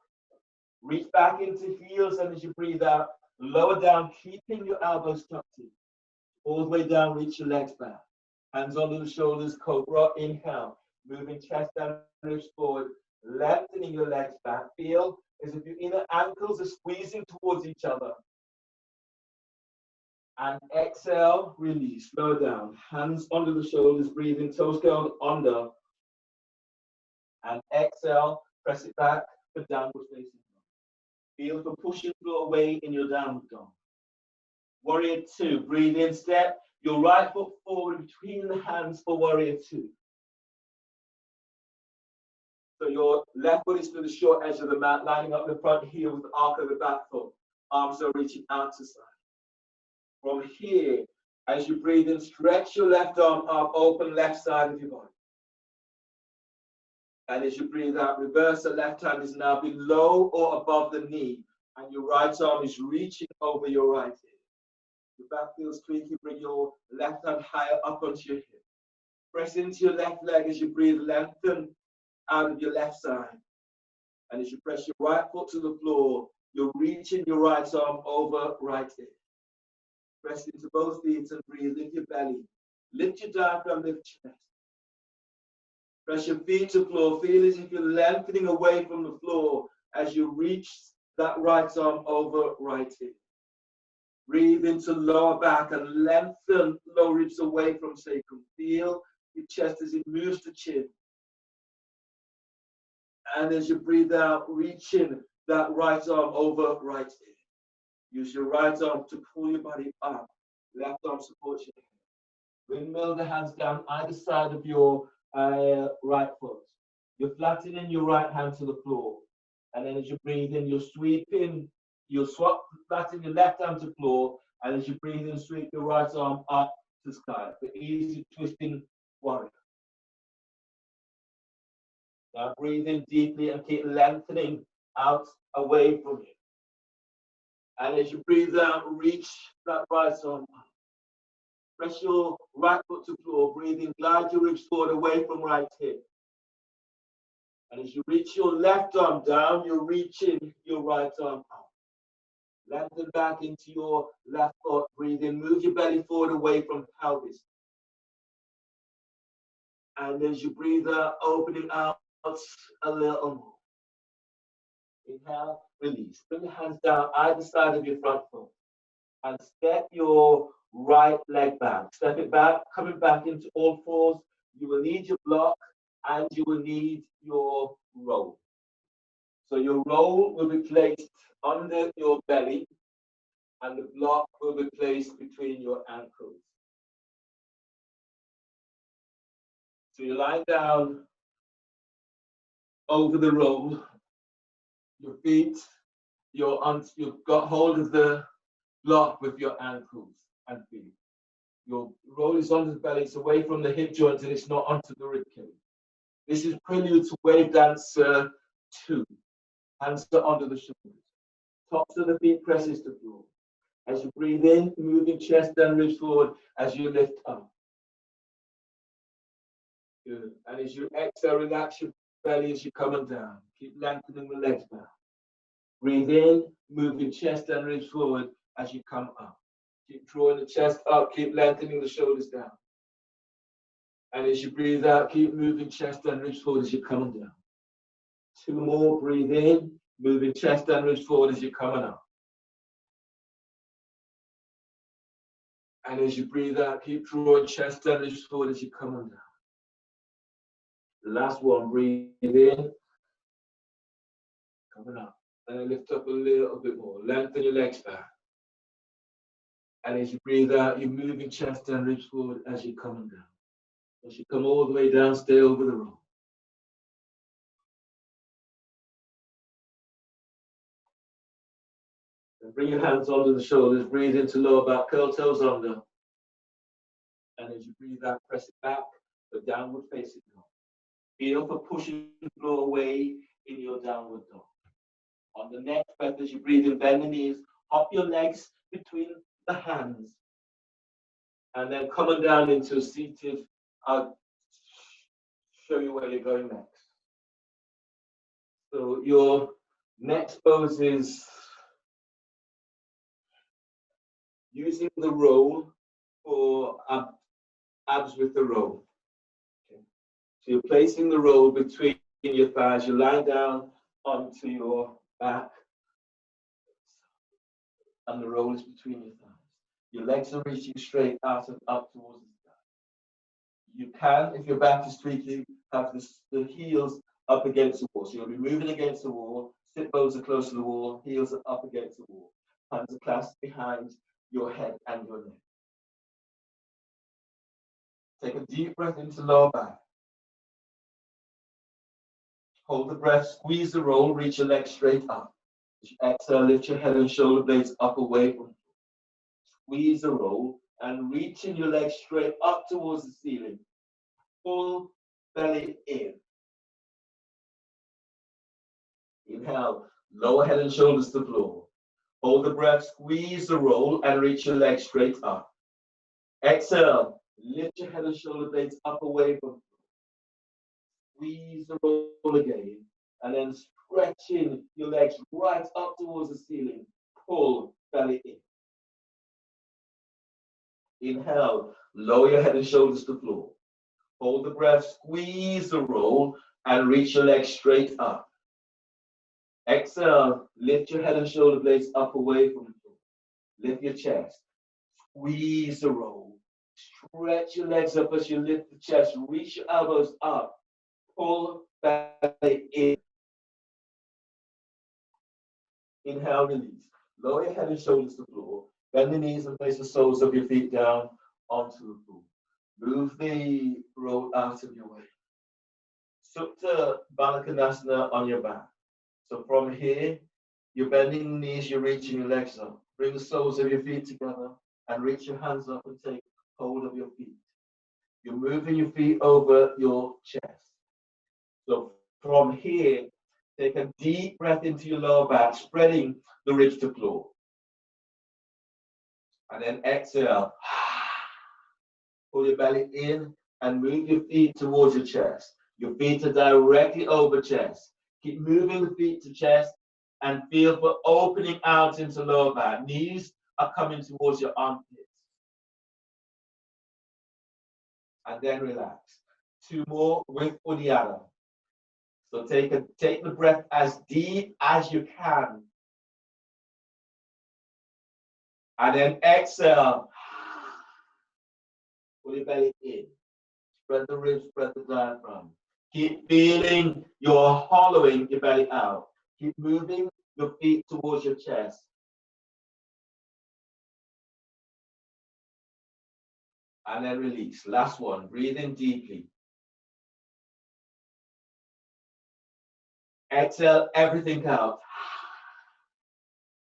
Speaker 1: Reach back into heels, and as you breathe out, lower down, keeping your elbows tucked in. All the way down, reach your legs back. Hands under the shoulders, cobra, inhale. Moving chest and ribs forward, lengthening your legs back. Feel as if your inner ankles are squeezing towards each other. And exhale, release, slow down. Hands under the shoulders, breathe in, toes curled under. And exhale, press it back for downward facing dog. Feel for pushing floor away in your downward dog. Warrior 2, breathe in, step your right foot forward between the hands for warrior 2. So your left foot is to the short edge of the mat, lining up the front heel with the arc of the back foot. Arms are reaching out to side. From here, as you breathe in, stretch your left arm up, open left side of your body. And as you breathe out, reverse, the left hand is now below or above the knee, and your right arm is reaching over your right hip. Your back feels tweaky, bring your left hand higher up onto your hip. Press into your left leg as you breathe, lengthen out of your left side. And as you press your right foot to the floor, you're reaching your right arm over right hip. Press into both feet and breathe, lift your belly. Lift your diaphragm, lift your chest. Press your feet to the floor. Feel as if you're lengthening away from the floor as you reach that right arm over right hip. Breathe into lower back and lengthen lower ribs away from sacrum. Feel your chest as it moves to chin. And as you breathe out, reaching that right arm over right hip. Use your right arm to pull your body up. Left arm supports your head. Windmill the hands down either side of your right foot. You're flattening your right hand to the floor. And then as you breathe in, you're sweeping, flatten your left hand to the floor. And as you breathe in, sweep your right arm up to the sky. The easy twisting warrior. Now breathe in deeply and keep lengthening out away from you. And as you breathe out, reach that right arm up. Press your right foot to the floor, breathe in, glide your ribs forward away from right hip. And as you reach your left arm down, you're reaching your right arm up. Lengthen back into your left foot, breathe in, move your belly forward away from pelvis. And as you breathe out, opening out a little more. Inhale, release. Bring your hands down either side of your front foot. And step your right leg back. Step it back, coming back into all fours. You will need your block and you will need your roll. So your roll will be placed under your belly and the block will be placed between your ankles. So you lie down over the roll. Your feet, you've got hold of the block with your ankles and feet. Your roll is onto the belly, it's away from the hip joint and it's not onto the rib cage. This is prelude to wave dancer 2. Hands are under the shoulders. Tops of the feet presses to the floor. As you breathe in, moving chest and ribs forward as you lift up. Good. And as you exhale, relax your belly as you're coming down. Keep lengthening the legs back. Breathe in, moving chest and ribs forward as you come up. Keep drawing the chest up, keep lengthening the shoulders down. And as you breathe out, keep moving chest and ribs forward as you're coming down. 2 more, breathe in, moving chest and ribs forward as you're coming up. And as you breathe out, keep drawing chest and ribs forward as you're coming down. Last one, breathe in, coming up. And then lift up a little bit more. Lengthen your legs back. And as you breathe out, you're moving chest and ribs forward as you're coming down. As you come all the way down, stay over the roll. And bring your hands under the shoulders. Breathe into lower back, curl toes under. And as you breathe out, press it back, but downward facing dog. Feel for pushing the floor away in your downward dog. On the next breath, as you breathe in, bend the knees, hop your legs between the hands, and then coming down into a seated. I'll show you where you're going next. So your next pose is using the roll for abs with the roll. Okay. So you're placing the roll between your thighs. You're lying down onto your back, and the roll is between your thighs. Your legs are reaching straight out and up towards the sky. You can, if your back is tweaking, have the heels up against the wall. So you'll be moving against the wall, sit bones are close to the wall, heels are up against the wall. Hands are clasped behind your head and your neck. Take a deep breath into lower back. Hold the breath, squeeze the roll, reach your legs straight up. As you exhale, lift your head and shoulder blades up away from you. Squeeze the roll and reaching your legs straight up towards the ceiling. Pull belly in. Inhale, lower head and shoulders to the floor. Hold the breath, squeeze the roll and reach your legs straight up. Exhale, lift your head and shoulder blades up away from you. Squeeze the roll again, and then stretching your legs right up towards the ceiling. Pull belly in. Inhale, lower your head and shoulders to the floor. Hold the breath, squeeze the roll, and reach your legs straight up. Exhale, lift your head and shoulder blades up away from the floor. Lift your chest. Squeeze the roll. Stretch your legs up as you lift the chest. Reach your elbows up. Pull belly in. Inhale, release. Lower your head and shoulders to the floor. Bend the knees and place the soles of your feet down onto the floor. Move the roll out of your way. Supta Baddha Konasana on your back. So from here, you're bending the knees, you're reaching your legs up. Bring the soles of your feet together and reach your hands up and take hold of your feet. You're moving your feet over your chest. So from here, take a deep breath into your lower back, spreading the ribs to floor. And then exhale. Pull your belly in and move your feet towards your chest. Your feet are directly over chest. Keep moving the feet to chest and feel for opening out into lower back. Knees are coming towards your armpits. And then relax. 2 more with Uddiyana. So take the breath as deep as you can. And then exhale. Pull your belly in. Spread the ribs, spread the diaphragm. Keep feeling you're hollowing your belly out. Keep moving your feet towards your chest. And then release. Last one. Breathe in deeply. Exhale everything out.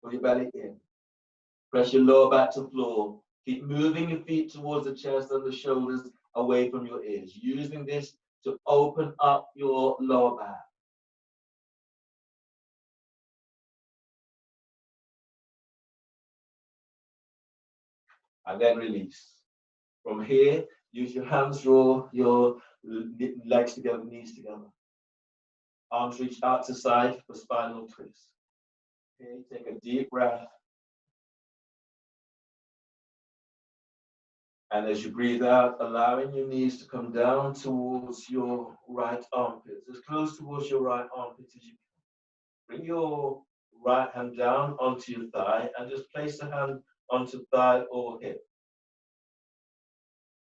Speaker 1: Pull your belly in. Press your lower back to the floor. Keep moving your feet towards the chest and the shoulders away from your ears. Using this to open up your lower back. And then release. From here, use your hands, draw your legs together, knees together. Arms reach out to side for spinal twist. Okay, take a deep breath. And as you breathe out, allowing your knees to come down towards your right armpits, as close towards your right armpit as you can. Bring your right hand down onto your thigh and just place the hand onto thigh or hip.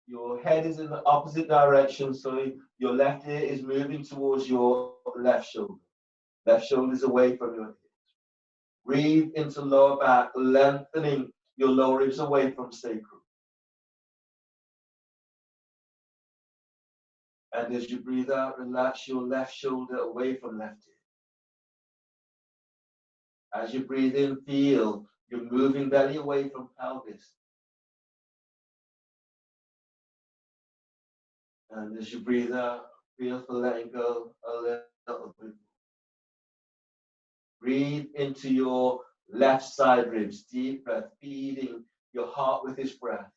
Speaker 1: Your head is in the opposite direction, so your left ear is moving towards your left shoulder. Left shoulder is away from your hips. Breathe into lower back, lengthening your lower ribs away from sacrum. And as you breathe out, relax your left shoulder away from left ear. As you breathe in, feel you're moving belly away from pelvis. And as you breathe out, feel for letting go a little bit. Breathe into your left side ribs, deep breath, feeding your heart with this breath.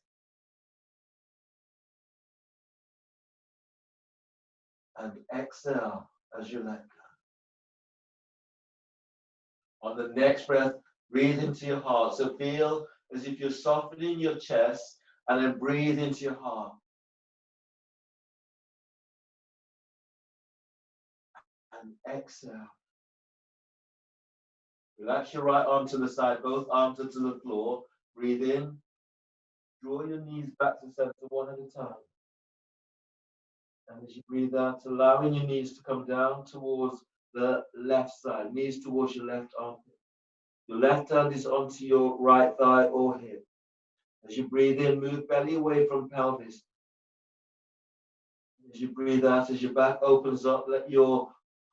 Speaker 1: And exhale as you let go. On the next breath, breathe into your heart. So feel as if you're softening your chest and then breathe into your heart. And exhale. Relax your right arm to the side, both arms are to the floor. Breathe in
Speaker 2: Draw your knees back to center one at a time. And as you breathe out, allowing your knees to come down towards the left side, knees towards your left armpit. Your left hand is onto your right thigh or hip. As you breathe in, move belly away from pelvis. As you breathe out, as your back opens up, let your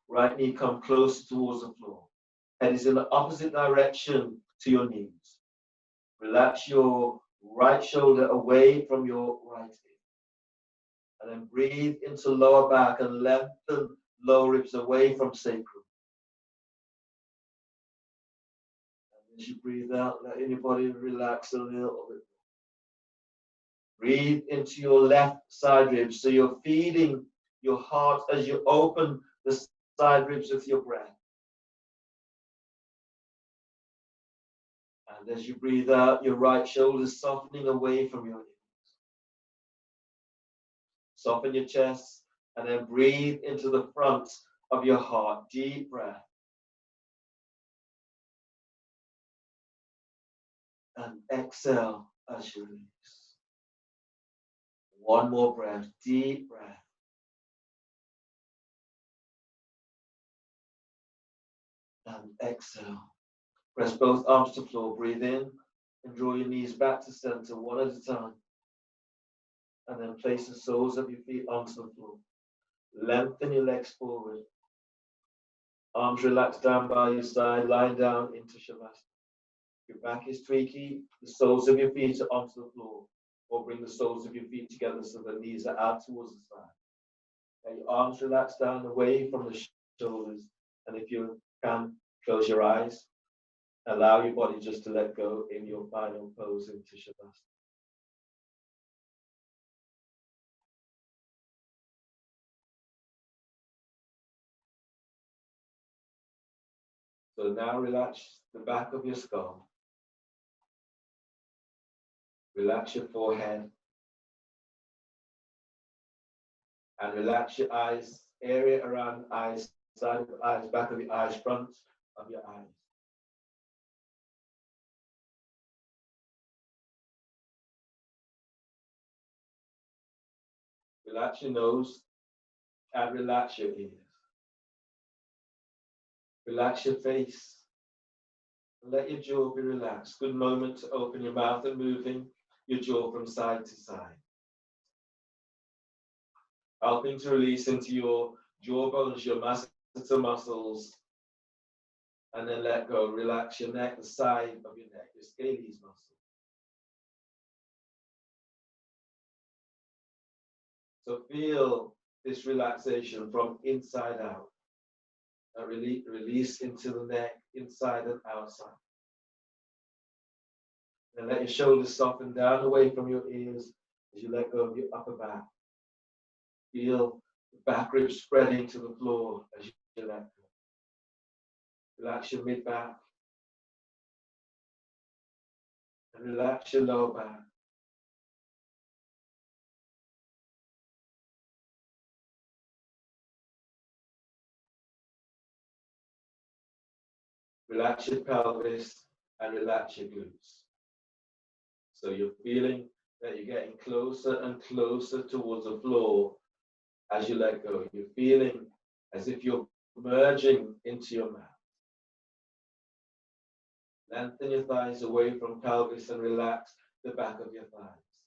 Speaker 2: right knee come closer towards the floor. Head is in the opposite direction to your knees. Relax your right shoulder away from your right hip. And then breathe into lower back and lengthen lower ribs away from sacrum. And as you breathe out, let your body relax a little bit. Breathe into your left side ribs. So you're feeding your heart as you open the side ribs with your breath. And as you breathe out, your right shoulder is softening away from your hips. Soften your chest and then breathe into the front of your heart. Deep breath. And exhale as you release. One more breath. Deep breath. And exhale. Press both arms to the floor. Breathe in and draw your knees back to center one at a time. And then place the soles of your feet onto the floor. Lengthen your legs forward. Arms relaxed down by your side, lying down into Shavasana. Your back is tweaky, the soles of your feet are onto the floor. Or bring the soles of your feet together so the knees are out towards the side. And your arms relax down away from the shoulders. And if you can, close your eyes. Allow your body just to let go in your final pose into Shavasana. So now relax the back of your skull. Relax your forehead. And relax your eyes, area around eyes, side of the eyes, back of your eyes, front of your eyes. Relax your nose and relax your ears. Relax your face. Let your jaw be relaxed. Good moment to open your mouth and moving your jaw from side to side. Helping to release into your jawbones, your masseter muscles. And then let go. Relax your neck, the side of your neck, your scales muscle. So feel this relaxation from inside out. And release into the neck, inside and outside. And let your shoulders soften down away from your ears as you let go of your upper back. Feel the back ribs spreading to the floor as you let go. Relax your mid back. And relax your lower back. Relax your pelvis and relax your glutes. So you're feeling that you're getting closer and closer towards the floor as you let go. You're feeling as if you're merging into your mat. Lengthen your thighs away from pelvis and relax the back of your thighs.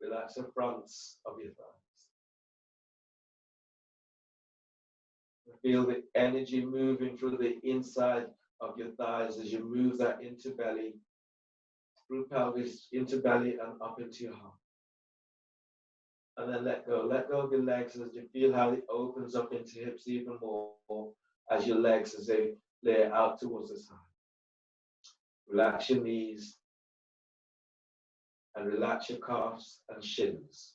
Speaker 2: Relax the fronts of your thighs. Feel the energy moving through the inside of your thighs as you move that into belly, through pelvis, into belly and up into your heart. And then let go of your legs as you feel how it opens up into hips even more as your legs as they lay out towards the side. Relax your knees and relax your calves and shins.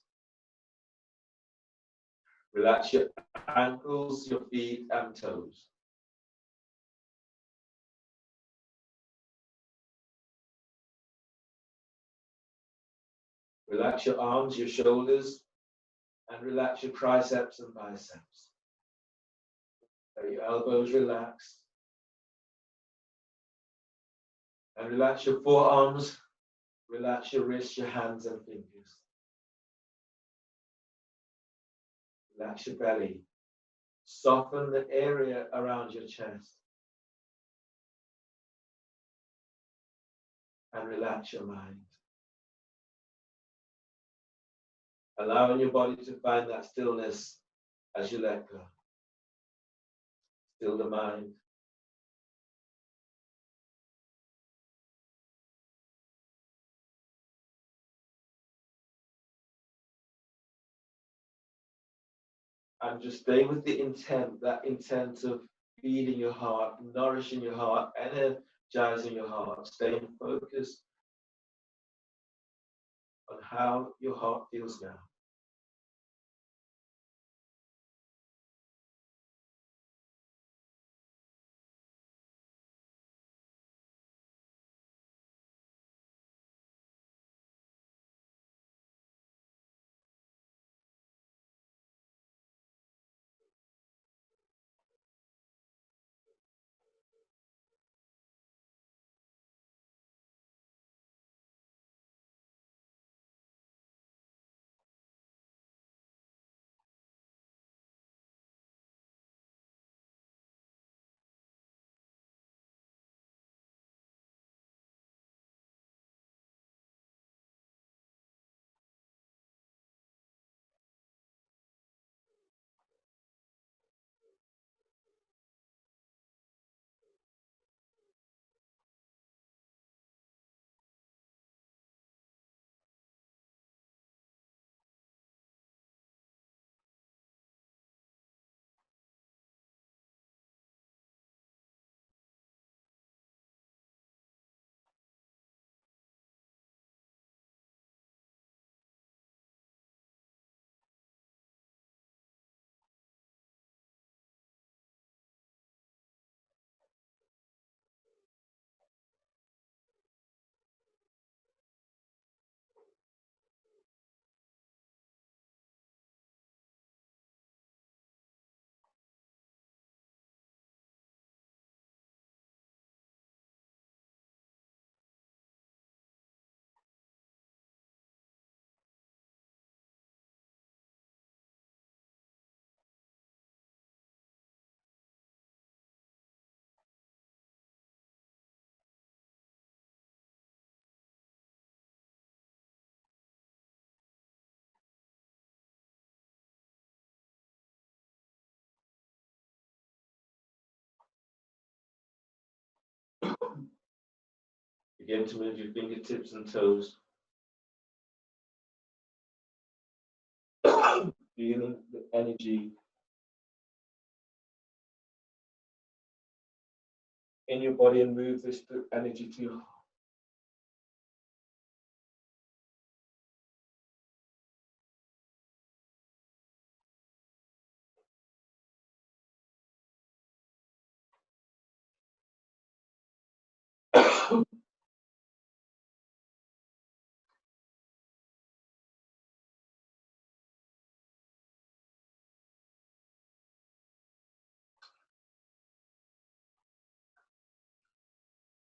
Speaker 2: Relax your ankles, your feet and toes. Relax your arms, your shoulders, and relax your triceps and biceps. Let your elbows relax. And relax your forearms
Speaker 1: Relax your wrists, your hands and fingers. Relax your belly. Soften the area around your chest. And relax your mind. Allowing your body to find that stillness as you let go. Still the mind. And just stay with the intent, that intent of feeding your heart, nourishing your heart, energizing your heart, staying focused on how your heart feels now. Begin to move your fingertips and toes. Feeling the energy in your body and move this energy to your heart.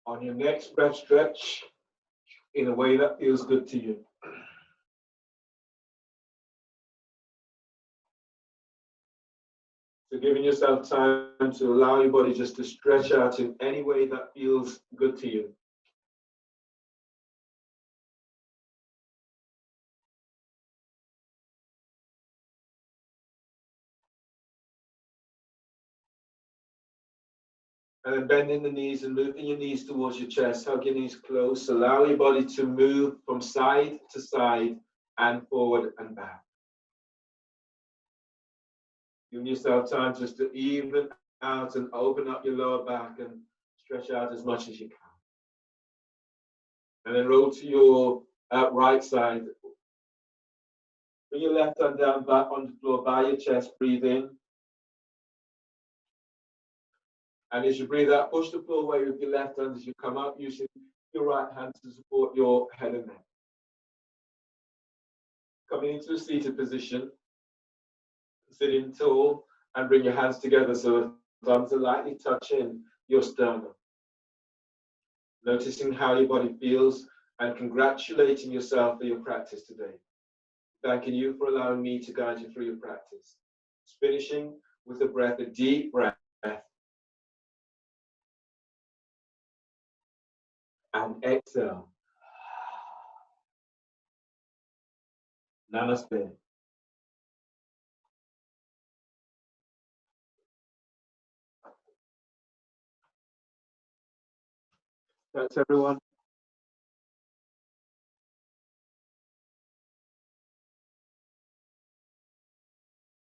Speaker 1: On your next breath, stretch in a way that feels good to you. So giving yourself time to allow your body just to stretch out in any way that feels good to you. And then bending the knees and moving your knees towards your chest, hug your knees close, allow your body to move from side to side and forward and back. Giving yourself time just to even out and open up your lower back and stretch out as much as you can. And then roll to your right side. Bring your left hand down back on the floor by your chest, breathe in. And as you breathe out, push the floor away with your left hand as you come up, using your right hand to support your head and neck. Coming into a seated position, sitting tall, and bring your hands together so the thumbs are lightly touching your sternum. Noticing how your body feels and congratulating yourself for your practice today. Thanking you for allowing me to guide you through your practice. Finishing with a breath, a deep breath. And exhale. Namaste. Thanks, everyone.